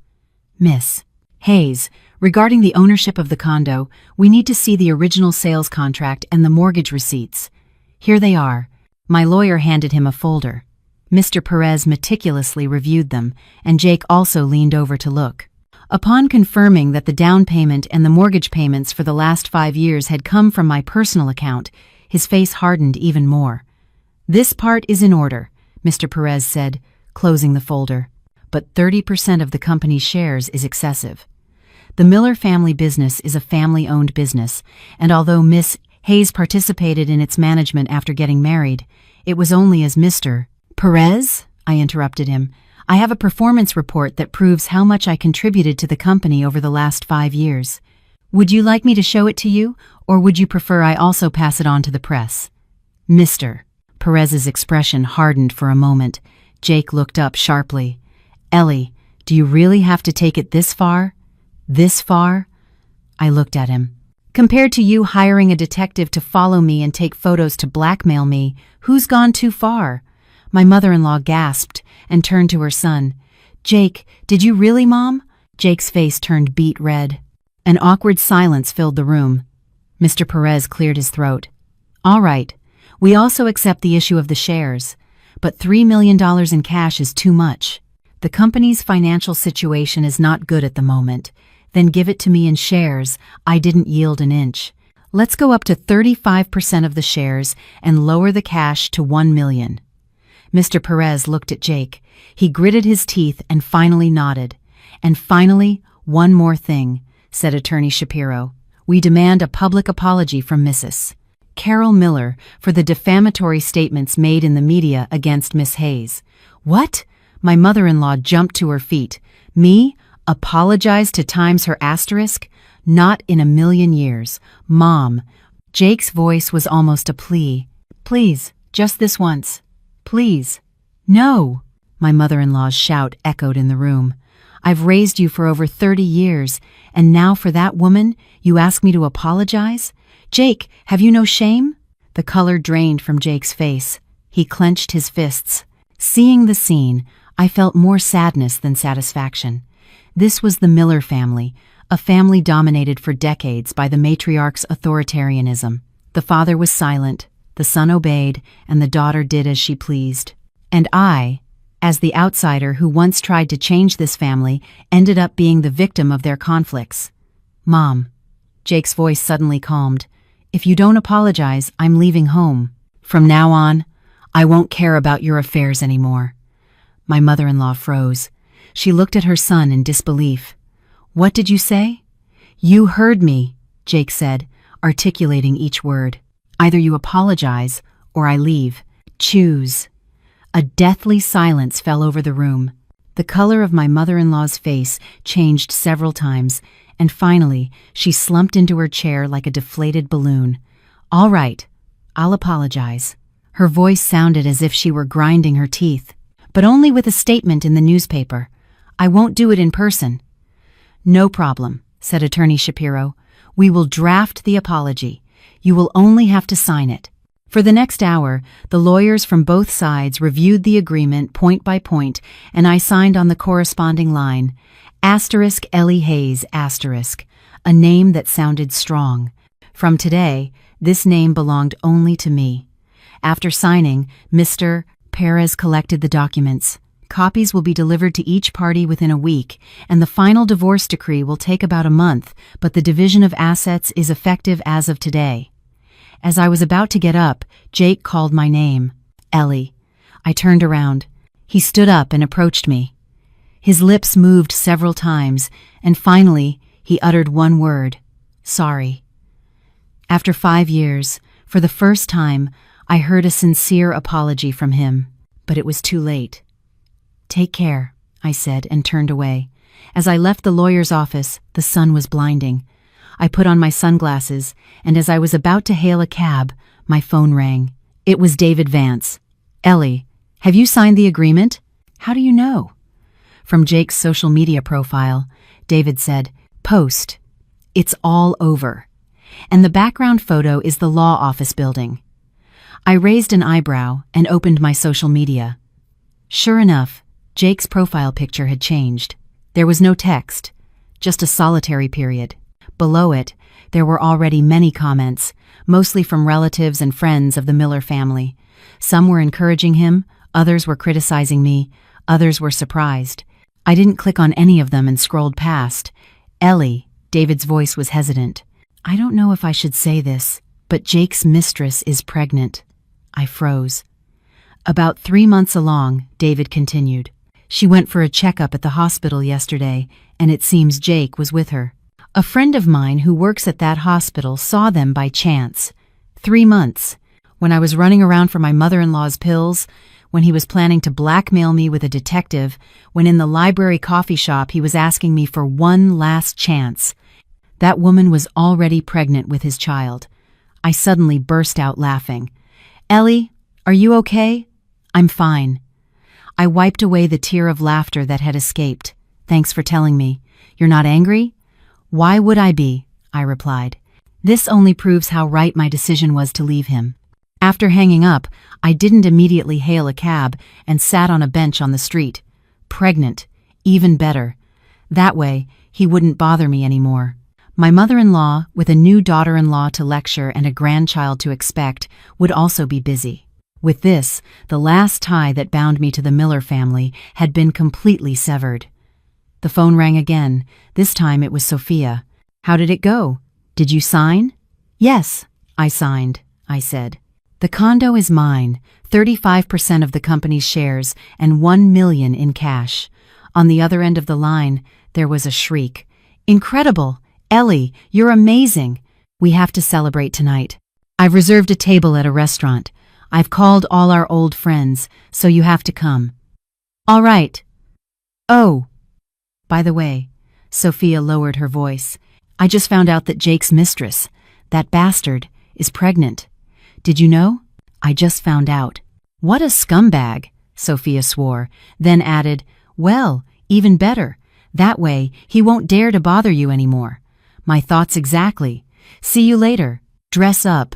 Miss Hayes, regarding the ownership of the condo, we need to see the original sales contract and the mortgage receipts. Here they are. My lawyer handed him a folder. Mr. Perez meticulously reviewed them, and Jake also leaned over to look. Upon confirming that the down payment and the mortgage payments for the last 5 years had come from my personal account, his face hardened even more. This part is in order, Mr. Perez said, closing the folder. But 30% of the company's shares is excessive. The Miller family business is a family-owned business, and although Miss Hayes participated in its management after getting married, it was only as Mr. Perez, I interrupted him. I have a performance report that proves how much I contributed to the company over the last 5 years. Would you like me to show it to you, or would you prefer I also pass it on to the press? Mr. Perez's expression hardened for a moment. Jake looked up sharply. Ellie, do you really have to take it this far? This far? I looked at him. Compared to you hiring a detective to follow me and take photos to blackmail me, who's gone too far? My mother-in-law gasped and turned to her son. Jake, did you really, Mom? Jake's face turned beet red. An awkward silence filled the room. Mr. Perez cleared his throat. All right, we also accept the issue of the shares, but $3 million in cash is too much. The company's financial situation is not good at the moment. Then give it to me in shares. I didn't yield an inch. Let's go up to 35% of the shares and lower the cash to $1 million. Mr. Perez looked at Jake. He gritted his teeth and finally nodded. And finally, one more thing, said Attorney Shapiro. We demand a public apology from Mrs. Carol Miller for the defamatory statements made in the media against Miss Hayes. What? My mother-in-law jumped to her feet. Me? Apologize to times her asterisk? Not in a million years. Mom. Jake's voice was almost a plea. Please, just this once. Please. No. My mother-in-law's shout echoed in the room. I've raised you for over 30 years, and now for that woman, you ask me to apologize? Jake, have you no shame? The color drained from Jake's face. He clenched his fists. Seeing the scene, I felt more sadness than satisfaction. This was the Miller family, a family dominated for decades by the matriarch's authoritarianism. The father was silent, the son obeyed, and the daughter did as she pleased. And I, as the outsider who once tried to change this family, ended up being the victim of their conflicts. "Mom," Jake's voice suddenly calmed, "if you don't apologize, I'm leaving home. From now on, I won't care about your affairs anymore." My mother-in-law froze. She looked at her son in disbelief. "What did you say?" "You heard me," Jake said, articulating each word. "Either you apologize, or I leave. Choose." A deathly silence fell over the room. The color of my mother-in-law's face changed several times, and finally, she slumped into her chair like a deflated balloon. "All right, I'll apologize." Her voice sounded as if she were grinding her teeth. "But only with a statement in the newspaper. I won't do it in person." "No problem," said Attorney Shapiro. "We will draft the apology. You will only have to sign it." For the next hour, the lawyers from both sides reviewed the agreement point by point, and I signed on the corresponding line, *Ellie Hayes*, a name that sounded strong. From today, this name belonged only to me. After signing, Mr. Perez collected the documents. Copies will be delivered to each party within a week, and the final divorce decree will take about a month, but the division of assets is effective as of today. As I was about to get up, Jake called my name. "Ellie." I turned around. He stood up and approached me. His lips moved several times, and finally, he uttered one word: "Sorry." After 5 years, for the first time, I heard a sincere apology from him, but it was too late. "Take care," I said, and turned away. As I left the lawyer's office, the sun was blinding. I put on my sunglasses, and as I was about to hail a cab, my phone rang. It was David Vance. "Ellie, have you signed the agreement?" "How do you know?" From Jake's social media profile, David said, "Post. It's all over." And the background photo is the law office building. I raised an eyebrow and opened my social media. Sure enough, Jake's profile picture had changed. There was no text, just a solitary period. Below it, there were already many comments, mostly from relatives and friends of the Miller family. Some were encouraging him, others were criticizing me, others were surprised. I didn't click on any of them and scrolled past. "Ellie," David's voice was hesitant. "I don't know if I should say this, but Jake's mistress is pregnant." I froze. "About 3 months along," David continued. "She went for a checkup at the hospital yesterday, and it seems Jake was with her. A friend of mine who works at that hospital saw them by chance. 3 months. When I was running around for my mother-in-law's pills, when he was planning to blackmail me with a detective, when in the library coffee shop he was asking me for one last chance. That woman was already pregnant with his child." I suddenly burst out laughing. "Ellie, are you okay?" "I'm fine." I wiped away the tear of laughter that had escaped. "Thanks for telling me. You're not angry?" "Why would I be?" I replied. This only proves how right my decision was to leave him. After hanging up, I didn't immediately hail a cab and sat on a bench on the street. Pregnant. Even better. That way, he wouldn't bother me anymore. My mother-in-law, with a new daughter-in-law to lecture and a grandchild to expect, would also be busy. With this, the last tie that bound me to the Miller family had been completely severed. The phone rang again. This time it was Sophia. "How did it go? Did you sign?" "Yes, I signed," I said. "The condo is mine, 35% of the company's shares, and $1 million in cash." On the other end of the line, there was a shriek. "Incredible! Ellie, you're amazing! We have to celebrate tonight. I've reserved a table at a restaurant. I've called all our old friends, so you have to come." "All right." "Oh, by the way," Sophia lowered her voice, "I just found out that Jake's mistress, that bastard, is pregnant. Did you know?" "I just found out." "What a scumbag," Sophia swore, then added, "Well, even better. That way, he won't dare to bother you anymore." "My thoughts exactly. See you later. Dress up."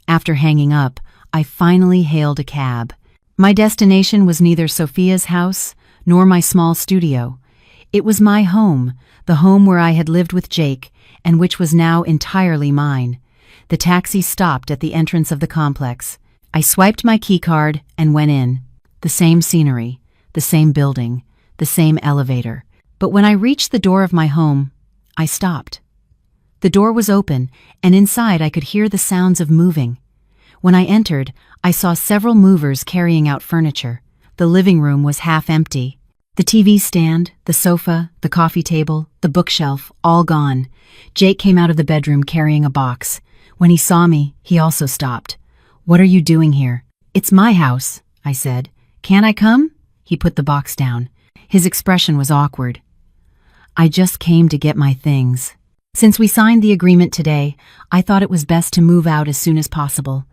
After hanging up, I finally hailed a cab. My destination was neither Sophia's house nor my small studio. It was my home, the home where I had lived with Jake, and which was now entirely mine. The taxi stopped at the entrance of the complex. I swiped my keycard and went in. The same scenery, the same building, the same elevator. But when I reached the door of my home, I stopped. The door was open, and inside I could hear the sounds of moving. When I entered, I saw several movers carrying out furniture. The living room was half empty. The TV stand, the sofa, the coffee table, the bookshelf, all gone. Jake came out of the bedroom carrying a box. When he saw me, he also stopped. "What are you doing here?" "It's my house," I said. "Can I come?" He put the box down. His expression was awkward. "I just came to get my things. Since we signed the agreement today, I thought it was best to move out as soon as possible.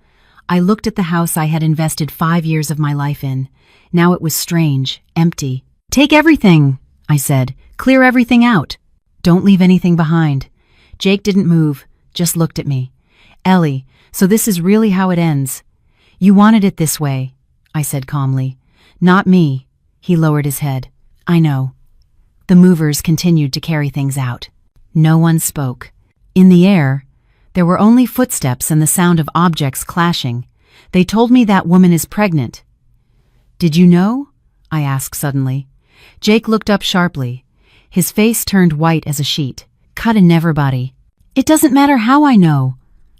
I looked at the house I had invested 5 years of my life in. Now it was strange, empty. "Take everything," I said. "Clear everything out. Don't leave anything behind." Jake didn't move, just looked at me. "Ellie, so this is really how it ends. You wanted it this way," I said calmly. "Not me." He lowered his head. "I know." The movers continued to carry things out. No one spoke. In the air, there were only footsteps and the sound of objects clashing. "They told me that woman is pregnant." "Did you know?" I asked suddenly. Jake looked up sharply. His face turned white as a sheet. "Cut and never, buddy." "It doesn't matter how I know,"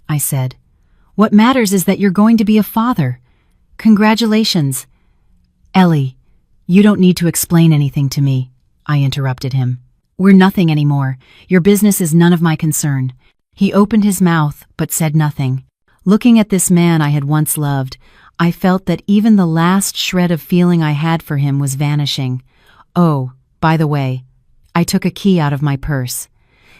I said. "What matters is that you're going to be a father. Congratulations." "Ellie, you don't need to explain anything to me," I interrupted him. "We're nothing anymore. Your business is none of my concern." He opened his mouth but said nothing. Looking at this man I had once loved, I felt that even the last shred of feeling I had for him was vanishing. "Oh, by the way, I took a key out of my purse.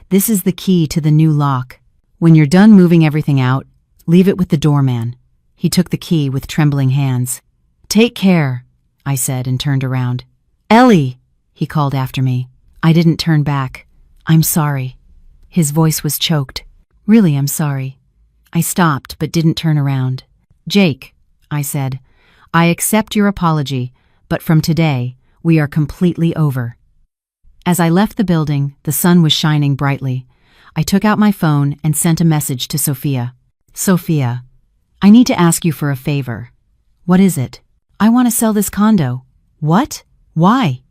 This is the key to the new lock. When you're done moving everything out, leave it with the doorman." He took the key with trembling hands. "Take care," I said and turned around. "Ellie," he called after me. I didn't turn back. "I'm sorry." His voice was choked. "Really, I'm sorry." I stopped but didn't turn around. "Jake," I said, "I accept your apology, but from today, we are completely over." As I left the building, the sun was shining brightly. I took out my phone and sent a message to Sophia. "Sophia, I need to ask you for a favor." "What is it?" "I want to sell this condo." "What? Why?"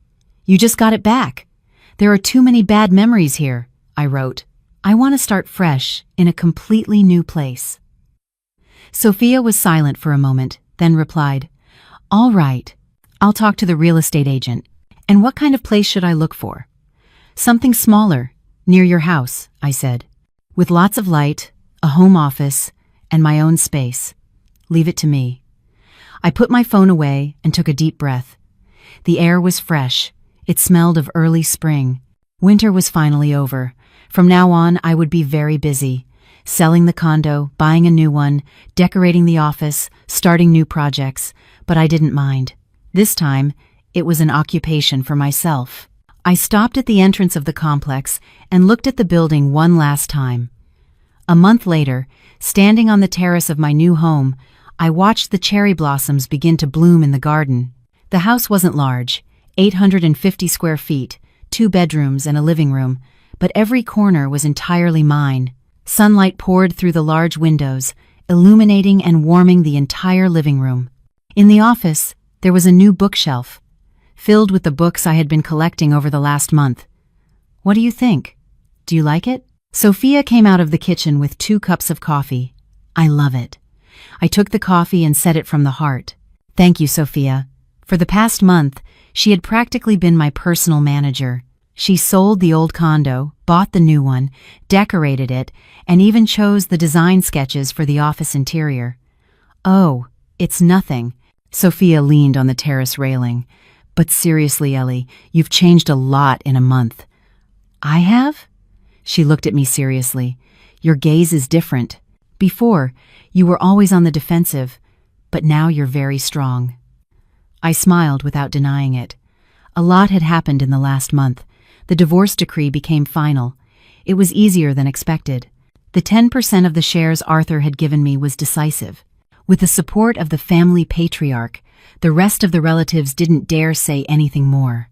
"You just got it back." "There are too many bad memories here," I wrote. "I want to start fresh in a completely new place." Sophia was silent for a moment, then replied, "All right, I'll talk to the real estate agent. And what kind of place should I look for?" "Something smaller, near your house," I said, "with lots of light, a home office, and my own space. Leave it to me." I put my phone away and took a deep breath. The air was fresh. It smelled of early spring. Winter was finally over. From now on, I would be very busy. Selling the condo, buying a new one, decorating the office, starting new projects, but I didn't mind. This time, it was an occupation for myself. I stopped at the entrance of the complex and looked at the building one last time. A month later, standing on the terrace of my new home, I watched the cherry blossoms begin to bloom in the garden. The house wasn't large, 850 square feet, 2 bedrooms and a living room, but every corner was entirely mine. Sunlight poured through the large windows, illuminating and warming the entire living room. In the office, there was a new bookshelf, filled with the books I had been collecting over the last month. "What do you think? Do you like it?" Sophia came out of the kitchen with 2 cups of coffee. "I love it." I took the coffee and said it from the heart. "Thank you, Sophia." For the past month, she had practically been my personal manager. She sold the old condo, bought the new one, decorated it, and even chose the design sketches for the office interior. "Oh, it's nothing." Sophia leaned on the terrace railing. "But seriously, Ellie, you've changed a lot in a month." "I have?" She looked at me seriously. "Your gaze is different. Before, you were always on the defensive, but now you're very strong." I smiled without denying it. A lot had happened in the last month. The divorce decree became final. It was easier than expected. The 10% of the shares Arthur had given me was decisive. With the support of the family patriarch, The rest of the relatives didn't dare say anything more.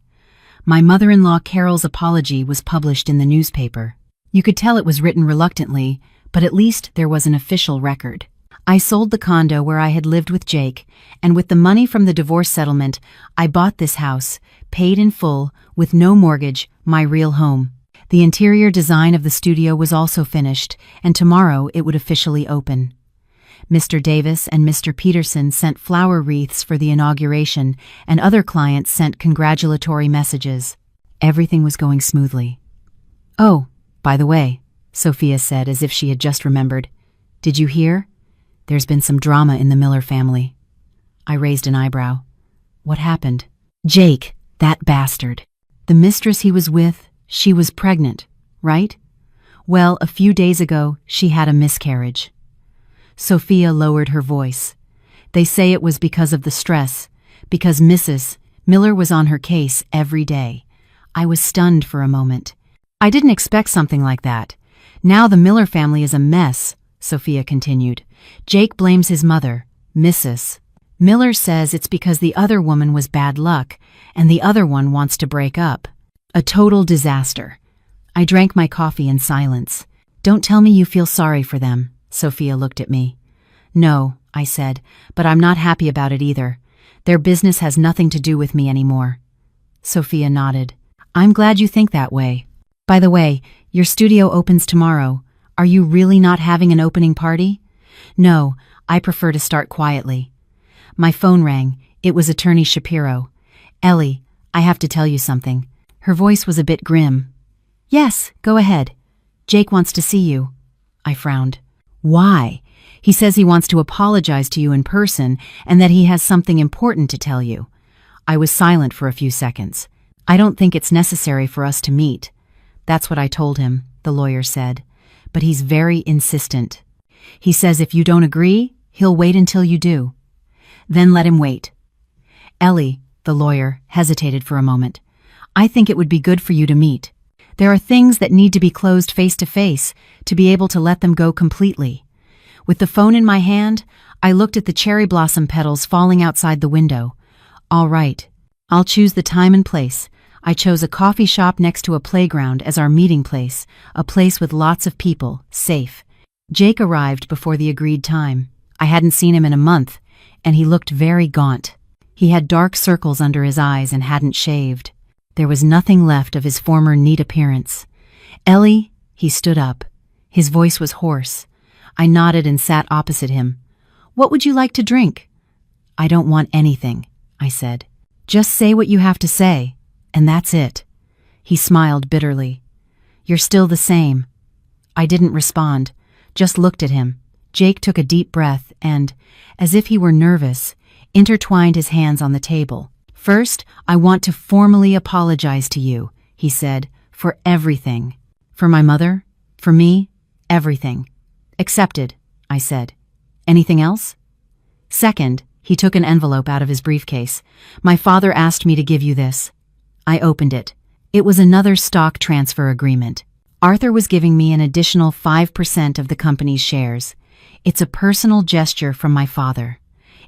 My mother-in-law Carol's apology was published in the newspaper. You could tell it was written reluctantly, but at least there was an official record. I sold the condo where I had lived with Jake, and with the money from the divorce settlement, I bought this house, paid in full, with no mortgage, my real home. The interior design of the studio was also finished, and tomorrow it would officially open. Mr. Davis and Mr. Peterson sent flower wreaths for the inauguration, and other clients sent congratulatory messages. Everything was going smoothly. "Oh, by the way," Sophia said as if she had just remembered, "did you hear? There's been some drama in the Miller family." I raised an eyebrow. "What happened?" "Jake, that bastard. The mistress he was with, she was pregnant, right? Well, a few days ago, she had a miscarriage." Sophia lowered her voice. "They say it was because of the stress, because Mrs. Miller was on her case every day." I was stunned for a moment. I didn't expect something like that. "Now the Miller family is a mess," Sophia continued. "Jake blames his mother, Mrs. Miller says it's because the other woman was bad luck, and the other one wants to break up. A total disaster." I drank my coffee in silence. "Don't tell me you feel sorry for them," Sophia looked at me. "No," I said, "but I'm not happy about it either. Their business has nothing to do with me anymore." Sophia nodded. "I'm glad you think that way. By the way, your studio opens tomorrow. Are you really not having an opening party?" "No, I prefer to start quietly." My phone rang. It was Attorney Shapiro. "Ellie, I have to tell you something." Her voice was a bit grim. "Yes, go ahead. Jake wants to see you." I frowned. "Why?" "He says he wants to apologize to you in person and that he has something important to tell you." I was silent for a few seconds. "I don't think it's necessary for us to meet." "That's what I told him," the lawyer said. "But he's very insistent. He says if you don't agree, he'll wait until you do." "Then let him wait." "Ellie," the lawyer hesitated for a moment, "I think it would be good for you to meet. There are things that need to be closed face to face to be able to let them go completely." With the phone in my hand, I looked at the cherry blossom petals falling outside the window. "All right. I'll choose the time and place." I chose a coffee shop next to a playground as our meeting place, a place with lots of people, safe. Jake arrived before the agreed time. I hadn't seen him in a month, and he looked very gaunt. He had dark circles under his eyes and hadn't shaved. There was nothing left of his former neat appearance. "Ellie," he stood up. His voice was hoarse. I nodded and sat opposite him. "What would you like to drink?" "I don't want anything," I said. "Just say what you have to say, and that's it." He smiled bitterly. "You're still the same." I didn't respond, just looked at him. Jake took a deep breath and, as if he were nervous, intertwined his hands on the table. "First, I want to formally apologize to you," he said, "for everything. For my mother, for me, everything." "Accepted," I said. "Anything else?" "Second," he took an envelope out of his briefcase. "My father asked me to give you this." I opened it. It was another stock transfer agreement. Arthur was giving me an additional 5% of the company's shares. "It's a personal gesture from my father.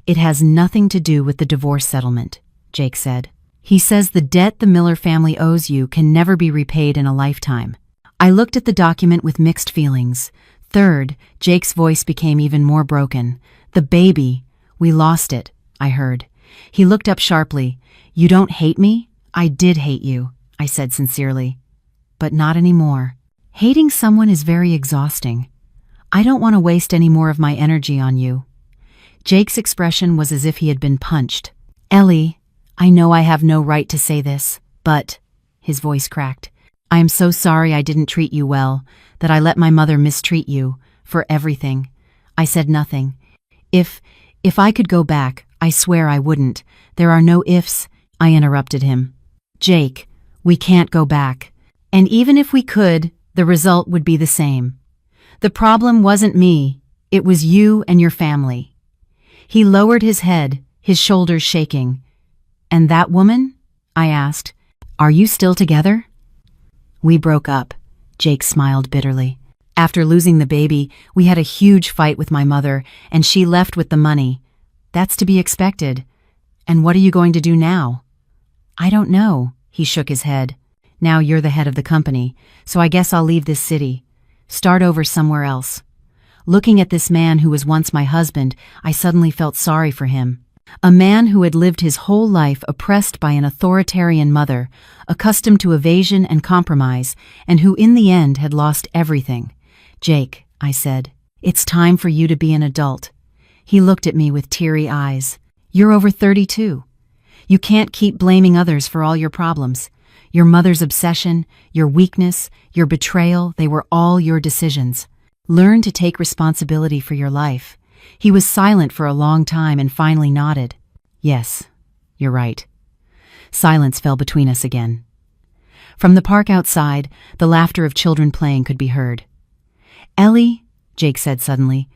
It has nothing to do with the divorce settlement," Jake said. "He says the debt the Miller family owes you can never be repaid in a lifetime." I looked at the document with mixed feelings. Third, Jake's voice became even more broken. "The baby, we lost it," I heard. He looked up sharply. "You don't hate me?" "I did hate you," I said sincerely. "But not anymore." Hating someone is very exhausting. I don't want to waste any more of my energy on you. Jake's expression was as if he had been punched. "Ellie, I know I have no right to say this, but," his voice cracked, "I am so sorry I didn't treat you well, that I let my mother mistreat you, for everything." I said nothing. If I could go back, I swear I wouldn't. "There are no ifs," I interrupted him. "Jake, we can't go back. And even if we could, the result would be the same. The problem wasn't me, it was you and your family." He lowered his head, his shoulders shaking. "And that woman?" I asked. "Are you still together?" "We broke up," Jake smiled bitterly. "After losing the baby, we had a huge fight with my mother, and she left with the money. That's to be expected. And what are you going to do now? I don't know, he shook his head. Now you're the head of the company, so I guess I'll leave this city. Start over somewhere else. Looking at this man who was once my husband, I suddenly felt sorry for him. A man who had lived his whole life oppressed by an authoritarian mother, accustomed to evasion and compromise, and who in the end had lost everything. Jake, I said, it's time for you to be an adult. He looked at me with teary eyes. You're over 32. You can't keep blaming others for all your problems. Your mother's obsession, your weakness, your betrayal, they were all your decisions. Learn to take responsibility for your life. He was silent for a long time and finally nodded. Yes, you're right. Silence fell between us again. From the park outside, the laughter of children playing could be heard. Ellie, Jake said suddenly,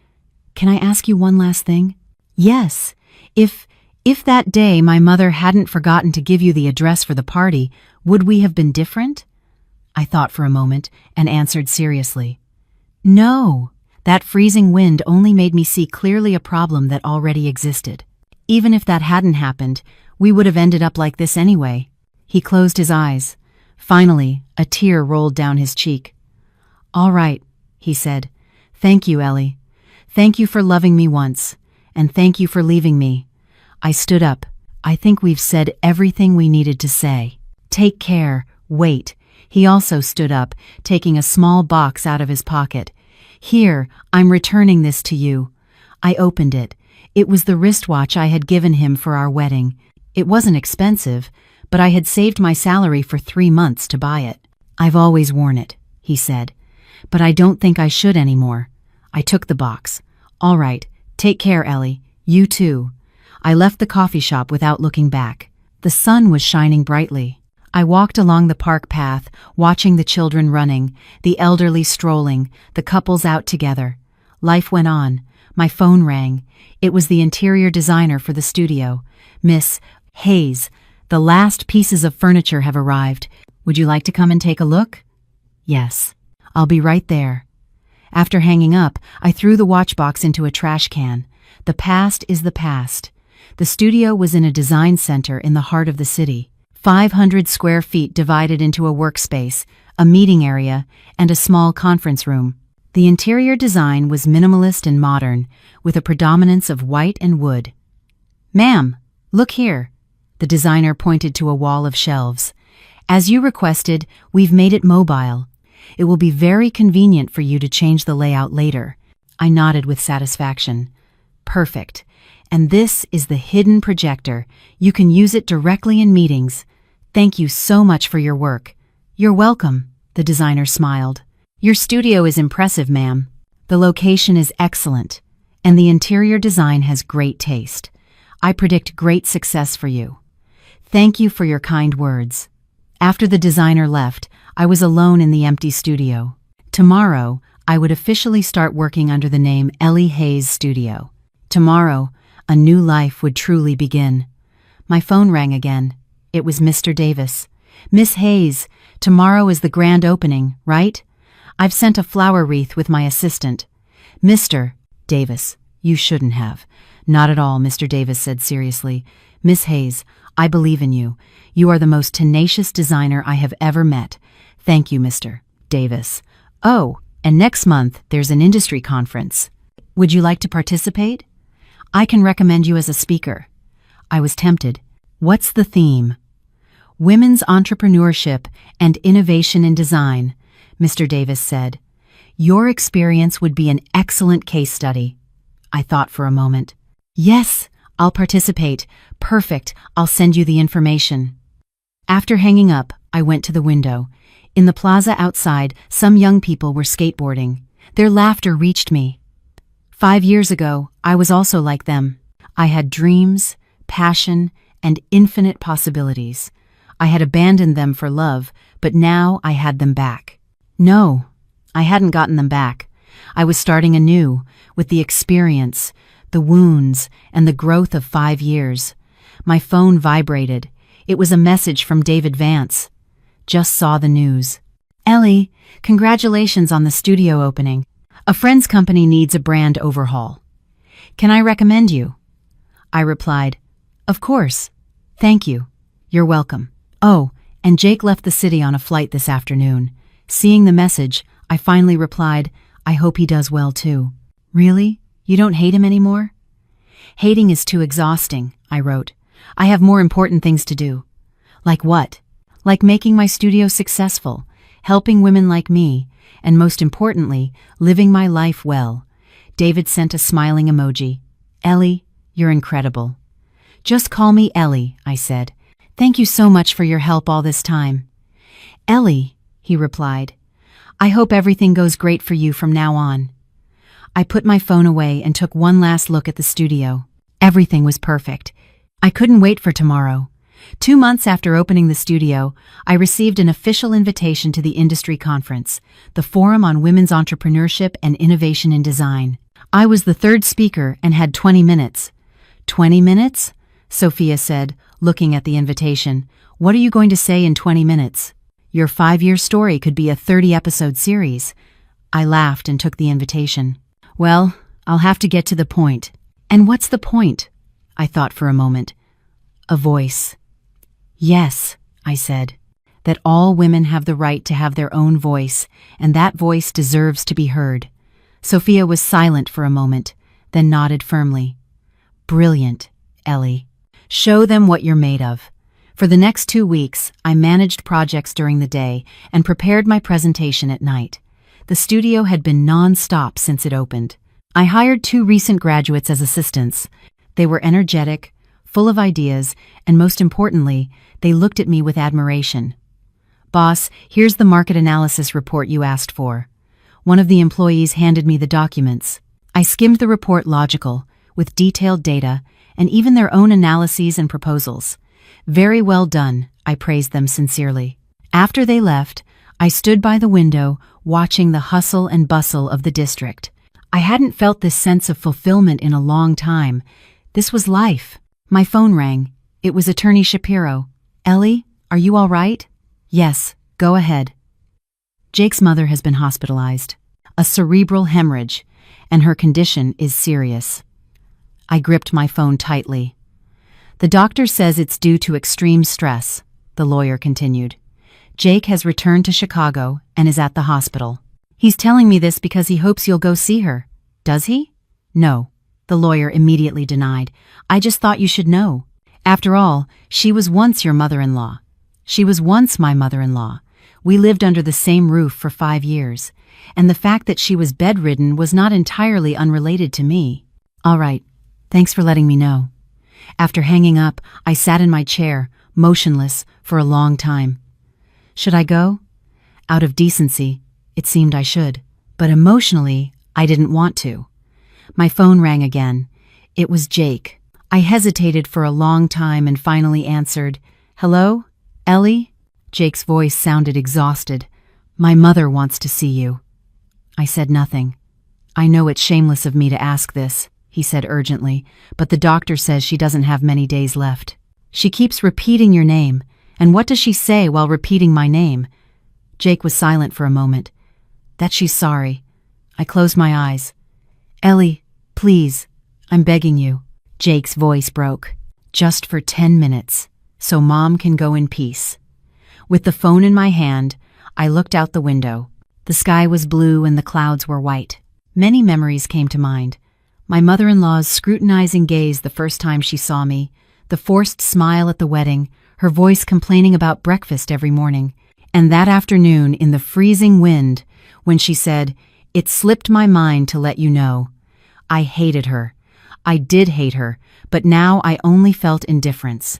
can I ask you one last thing? Yes. If that day my mother hadn't forgotten to give you the address for the party, would we have been different? I thought for a moment and answered seriously. No. That freezing wind only made me see clearly a problem that already existed. Even if that hadn't happened, we would have ended up like this anyway. He closed his eyes. Finally, a tear rolled down his cheek. All right, he said. Thank you, Ellie. Thank you for loving me once, and thank you for leaving me. I stood up. I think we've said everything we needed to say. Take care. Wait. He also stood up, taking a small box out of his pocket. Here, I'm returning this to you. I opened it. It was the wristwatch I had given him for our wedding. It wasn't expensive, but I had saved my salary for 3 months to buy it. I've always worn it, he said, but I don't think I should anymore. I took the box. All right, take care, Ellie. You too. I left the coffee shop without looking back. The sun was shining brightly. I walked along the park path, watching the children running, the elderly strolling, the couples out together. Life went on. My phone rang. It was the interior designer for the studio. Miss Hayes, the last pieces of furniture have arrived. Would you like to come and take a look? Yes. I'll be right there. After hanging up, I threw the watch box into a trash can. The past is the past. The studio was in a design center in the heart of the city. 500 square feet divided into a workspace, a meeting area, and a small conference room. The interior design was minimalist and modern, with a predominance of white and wood. Ma'am, look here. The designer pointed to a wall of shelves. As you requested, we've made it mobile. It will be very convenient for you to change the layout later. I nodded with satisfaction. Perfect. And this is the hidden projector. You can use it directly in meetings. Thank you so much for your work. You're welcome, the designer smiled. Your studio is impressive, ma'am. The location is excellent, and the interior design has great taste. I predict great success for you. Thank you for your kind words. After the designer left, I was alone in the empty studio. Tomorrow, I would officially start working under the name Ellie Hayes Studio. Tomorrow, a new life would truly begin. My phone rang again. It was Mr. Davis. Miss Hayes, tomorrow is the grand opening, right? I've sent a flower wreath with my assistant. Mr. Davis, you shouldn't have. Not at all, Mr. Davis said seriously. Miss Hayes, I believe in you. You are the most tenacious designer I have ever met. Thank you, Mr. Davis. Oh, and next month there's an industry conference. Would you like to participate? I can recommend you as a speaker. I was tempted. What's the theme? Women's entrepreneurship and innovation in design, Mr. Davis said. Your experience would be an excellent case study. I thought for a moment. Yes, I'll participate. Perfect. I'll send you the information. After hanging up, I went to the window. In the plaza outside, some young people were skateboarding. Their laughter reached me. 5 years ago, I was also like them. I had dreams, passion, and infinite possibilities. I had abandoned them for love, but now I had them back. No, I hadn't gotten them back. I was starting anew, with the experience, the wounds, and the growth of 5 years. My phone vibrated. It was a message from David Vance. Just saw the news. Ellie, congratulations on the studio opening. A friend's company needs a brand overhaul. Can I recommend you? I replied, Of course. Thank you. You're welcome. Oh, and Jake left the city on a flight this afternoon. Seeing the message, I finally replied, I hope he does well too. Really? You don't hate him anymore? Hating is too exhausting, I wrote. I have more important things to do. Like what? Like making my studio successful, helping women like me, and most importantly, living my life well. David sent a smiling emoji. Ellie, you're incredible. Just call me Ellie, I said. Thank you so much for your help all this time. Ellie, he replied. I hope everything goes great for you from now on. I put my phone away and took one last look at the studio. Everything was perfect. I couldn't wait for tomorrow. 2 months after opening the studio, I received an official invitation to the industry conference, the Forum on Women's Entrepreneurship and Innovation in Design. I was the third speaker and had 20 minutes. 20 minutes? Sophia said, looking at the invitation. What are you going to say in 20 minutes? Your 5-year story could be a 30-episode series. I laughed and took the invitation. Well, I'll have to get to the point. And what's the point? I thought for a moment. A voice. Yes, I said, that all women have the right to have their own voice, and that voice deserves to be heard. Sophia was silent for a moment, then nodded firmly. Brilliant, Ellie. Show them what you're made of. For the next 2 weeks, I managed projects during the day and prepared my presentation at night. The studio had been non-stop since it opened. I hired 2 recent graduates as assistants. They were energetic, full of ideas, and most importantly, they looked at me with admiration. Boss, here's the market analysis report you asked for. One of the employees handed me the documents. I skimmed the report logical, with detailed data, and even their own analyses and proposals. Very well done, I praised them sincerely. After they left, I stood by the window, watching the hustle and bustle of the district. I hadn't felt this sense of fulfillment in a long time. This was life. My phone rang. It was Attorney Shapiro. Ellie, are you all right? Yes, go ahead. Jake's mother has been hospitalized. A cerebral hemorrhage, and her condition is serious. I gripped my phone tightly. The doctor says it's due to extreme stress, the lawyer continued. Jake has returned to Chicago and is at the hospital. He's telling me this because he hopes you'll go see her. Does he? No, the lawyer immediately denied. I just thought you should know. After all, she was once your mother-in-law. She was once my mother-in-law. We lived under the same roof for 5 years, and the fact that she was bedridden was not entirely unrelated to me. All right, thanks for letting me know. After hanging up, I sat in my chair, motionless, for a long time. Should I go? Out of decency, it seemed I should, but emotionally, I didn't want to. My phone rang again. It was Jake. I hesitated for a long time and finally answered, Hello, Ellie? Jake's voice sounded exhausted. My mother wants to see you. I said nothing. I know it's shameless of me to ask this, he said urgently, but the doctor says she doesn't have many days left. She keeps repeating your name, and what does she say while repeating my name? Jake was silent for a moment. That she's sorry. I closed my eyes. Ellie, please, I'm begging you. Jake's voice broke. Just for 10 minutes, so Mom can go in peace. With the phone in my hand, I looked out the window. The sky was blue and the clouds were white. Many memories came to mind. My mother-in-law's scrutinizing gaze the first time she saw me, the forced smile at the wedding, her voice complaining about breakfast every morning, and that afternoon in the freezing wind when she said, It slipped my mind to let you know. I hated her. I did hate her, but now I only felt indifference.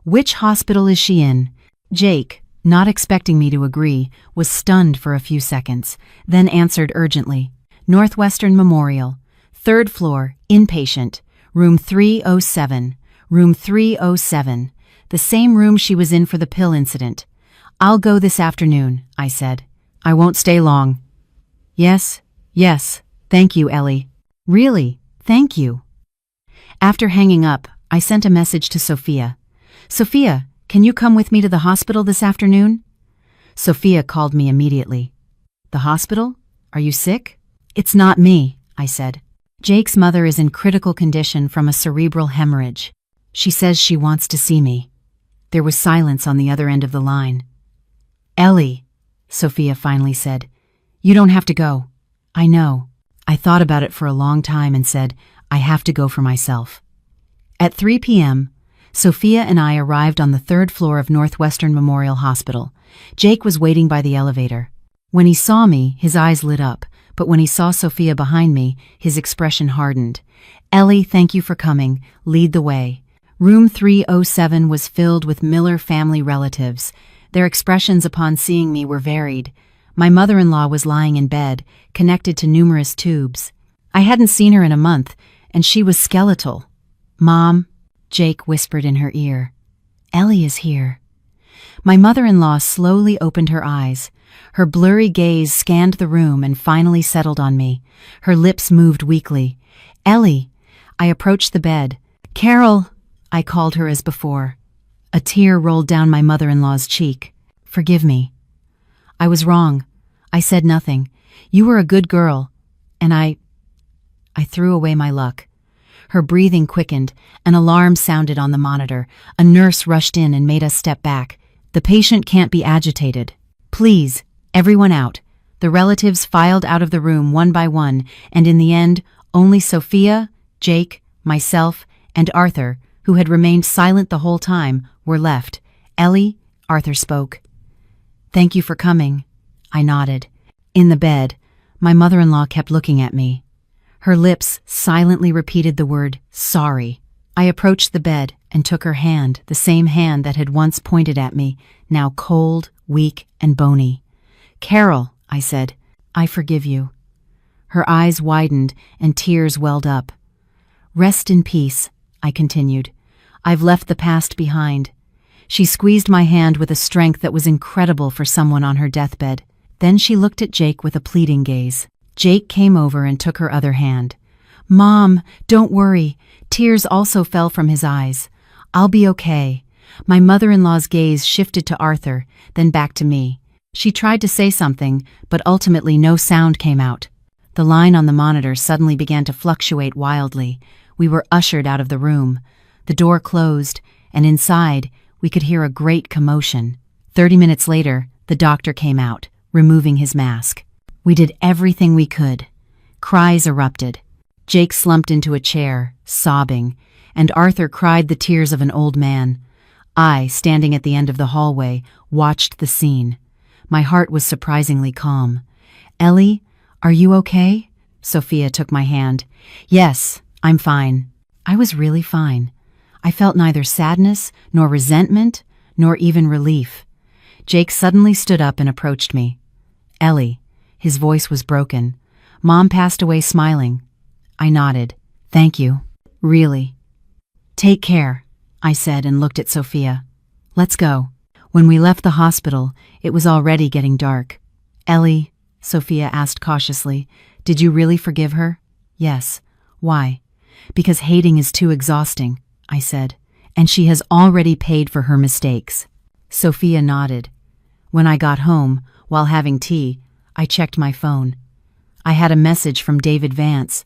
Which hospital is she in? Jake, not expecting me to agree, was stunned for a few seconds, then answered urgently. Northwestern Memorial, 3rd floor, inpatient, room 307, room 307, the same room she was in for the pill incident. I'll go this afternoon, I said. I won't stay long. Yes, thank you, Ellie. Really, thank you. After hanging up, I sent a message to Sophia. Sophia, can you come with me to the hospital this afternoon? Sophia called me immediately. The hospital? Are you sick? It's not me, I said. Jake's mother is in critical condition from a cerebral hemorrhage. She says she wants to see me. There was silence on the other end of the line. Ellie, Sophia finally said, you don't have to go. I know. I thought about it for a long time and said, I have to go for myself. At 3 p.m., Sophia and I arrived on the 3rd floor of Northwestern Memorial Hospital. Jake was waiting by the elevator. When he saw me, his eyes lit up, but when he saw Sophia behind me, his expression hardened. Ellie, thank you for coming. Lead the way. Room 307 was filled with Miller family relatives. Their expressions upon seeing me were varied. My mother-in-law was lying in bed, connected to numerous tubes. I hadn't seen her in a month, and she was skeletal. Mom, Jake whispered in her ear. Ellie is here. My mother-in-law slowly opened her eyes. Her blurry gaze scanned the room and finally settled on me. Her lips moved weakly. Ellie. I approached the bed. Carol, I called her as before. A tear rolled down my mother-in-law's cheek. Forgive me. I was wrong. I said nothing. You were a good girl. And I threw away my luck. Her breathing quickened. An alarm sounded on the monitor. A nurse rushed in and made us step back. The patient can't be agitated. Please, everyone out. The relatives filed out of the room one by one, and in the end, only Sophia, Jake, myself, and Arthur, who had remained silent the whole time, were left. Ellie, Arthur spoke. Thank you for coming. I nodded. In the bed, my mother-in-law kept looking at me. Her lips silently repeated the word, sorry. I approached the bed and took her hand, the same hand that had once pointed at me, now cold, weak, and bony. Carol, I said, I forgive you. Her eyes widened and tears welled up. Rest in peace, I continued. I've left the past behind. She squeezed my hand with a strength that was incredible for someone on her deathbed. Then she looked at Jake with a pleading gaze. Jake came over and took her other hand. Mom, don't worry. Tears also fell from his eyes. I'll be okay. My mother-in-law's gaze shifted to Arthur, then back to me. She tried to say something, but ultimately no sound came out. The line on the monitor suddenly began to fluctuate wildly. We were ushered out of the room. The door closed, and inside, we could hear a great commotion. 30 minutes later, the doctor came out, removing his mask. We did everything we could. Cries erupted. Jake slumped into a chair, sobbing, and Arthur cried the tears of an old man. I, standing at the end of the hallway, watched the scene. My heart was surprisingly calm. Ellie, are you okay? Sophia took my hand. Yes, I'm fine. I was really fine. I felt neither sadness, nor resentment, nor even relief. Jake suddenly stood up and approached me. Ellie, his voice was broken. Mom passed away smiling. I nodded. Thank you. Really. Take care, I said and looked at Sophia. Let's go. When we left the hospital, it was already getting dark. Ellie, Sophia asked cautiously, did you really forgive her? Yes. Why? Because hating is too exhausting, I said, and she has already paid for her mistakes. Sophia nodded. When I got home, while having tea, I checked my phone. I had a message from David Vance.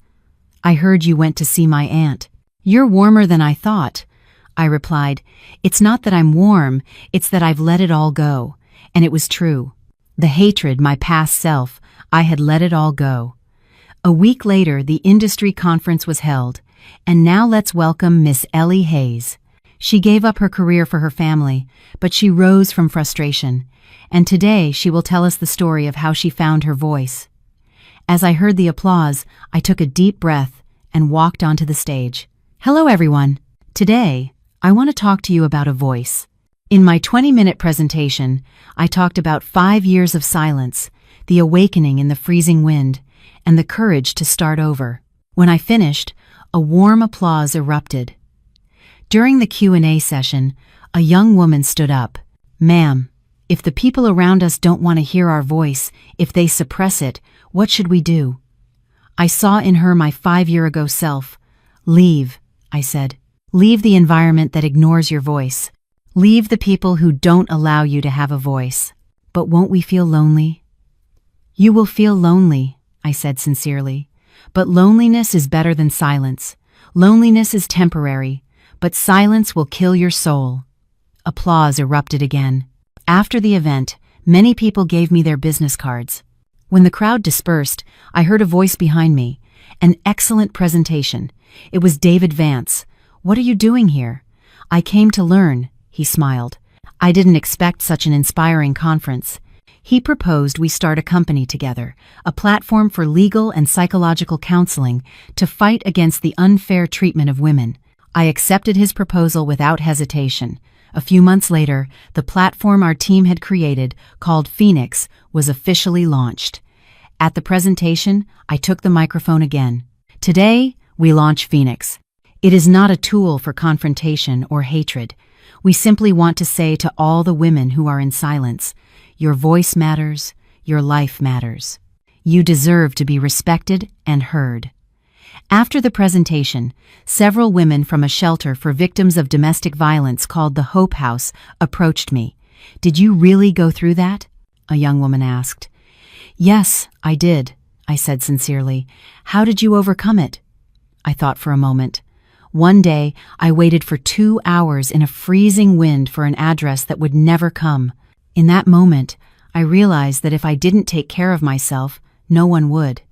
I heard you went to see my aunt. You're warmer than I thought. I replied, it's not that I'm warm, it's that I've let it all go. And it was true. The hatred, my past self, I had let it all go. A week later, the industry conference was held, and now let's welcome Miss Ellie Hayes. She gave up her career for her family, but she rose from frustration, and today she will tell us the story of how she found her voice. As I heard the applause, I took a deep breath and walked onto the stage. Hello, everyone. Today, I want to talk to you about a voice. In my 20-minute presentation, I talked about 5 years of silence, the awakening in the freezing wind, and the courage to start over. When I finished, a warm applause erupted. During the Q&A session, a young woman stood up. Ma'am, if the people around us don't want to hear our voice, if they suppress it, what should we do? I saw in her my 5-year-ago self. Leave, I said. Leave the environment that ignores your voice. Leave the people who don't allow you to have a voice. But won't we feel lonely? You will feel lonely, I said sincerely. But loneliness is better than silence. Loneliness is temporary, but silence will kill your soul." Applause erupted again. After the event, many people gave me their business cards. When the crowd dispersed, I heard a voice behind me. "An excellent presentation. It was David Vance. What are you doing here?" "I came to learn," he smiled. "I didn't expect such an inspiring conference." He proposed we start a company together, a platform for legal and psychological counseling to fight against the unfair treatment of women. I accepted his proposal without hesitation. A few months later, the platform our team had created, called Phoenix, was officially launched. At the presentation, I took the microphone again. "Today, we launch Phoenix. It is not a tool for confrontation or hatred. We simply want to say to all the women who are in silence, your voice matters, your life matters. You deserve to be respected and heard." After the presentation, several women from a shelter for victims of domestic violence called the Hope House approached me. "Did you really go through that?" a young woman asked. "Yes, I did," I said sincerely. "How did you overcome it?" I thought for a moment. "One day, I waited for 2 hours in a freezing wind for an address that would never come. In that moment, I realized that if I didn't take care of myself, no one would."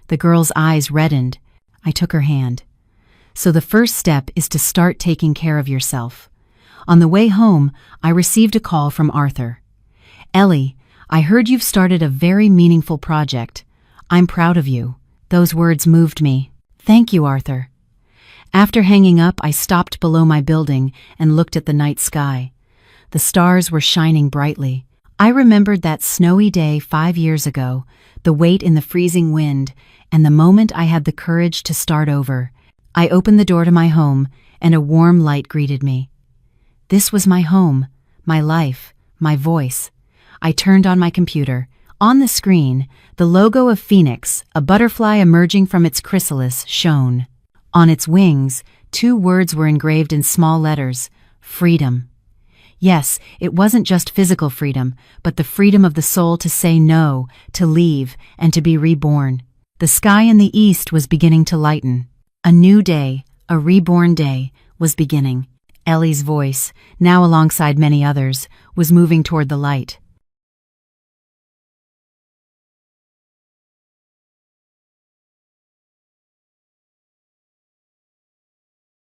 The girl's eyes reddened. I took her hand. "So the first step is to start taking care of yourself." On the way home, I received a call from Arthur. "Ellie, I heard you've started a very meaningful project. I'm proud of you." Those words moved me. "Thank you, Arthur." After hanging up, I stopped below my building and looked at the night sky. The stars were shining brightly. I remembered that snowy day 5 years ago, the wait in the freezing wind, and the moment I had the courage to start over. I opened the door to my home, and a warm light greeted me. This was my home, my life, my voice. I turned on my computer. On the screen, the logo of Phoenix, a butterfly emerging from its chrysalis, shone. On its wings, 2 words were engraved in small letters: freedom. Yes, it wasn't just physical freedom, but the freedom of the soul to say no, to leave, and to be reborn. The sky in the east was beginning to lighten. A new day, a reborn day, was beginning. Ellie's voice, now alongside many others, was moving toward the light.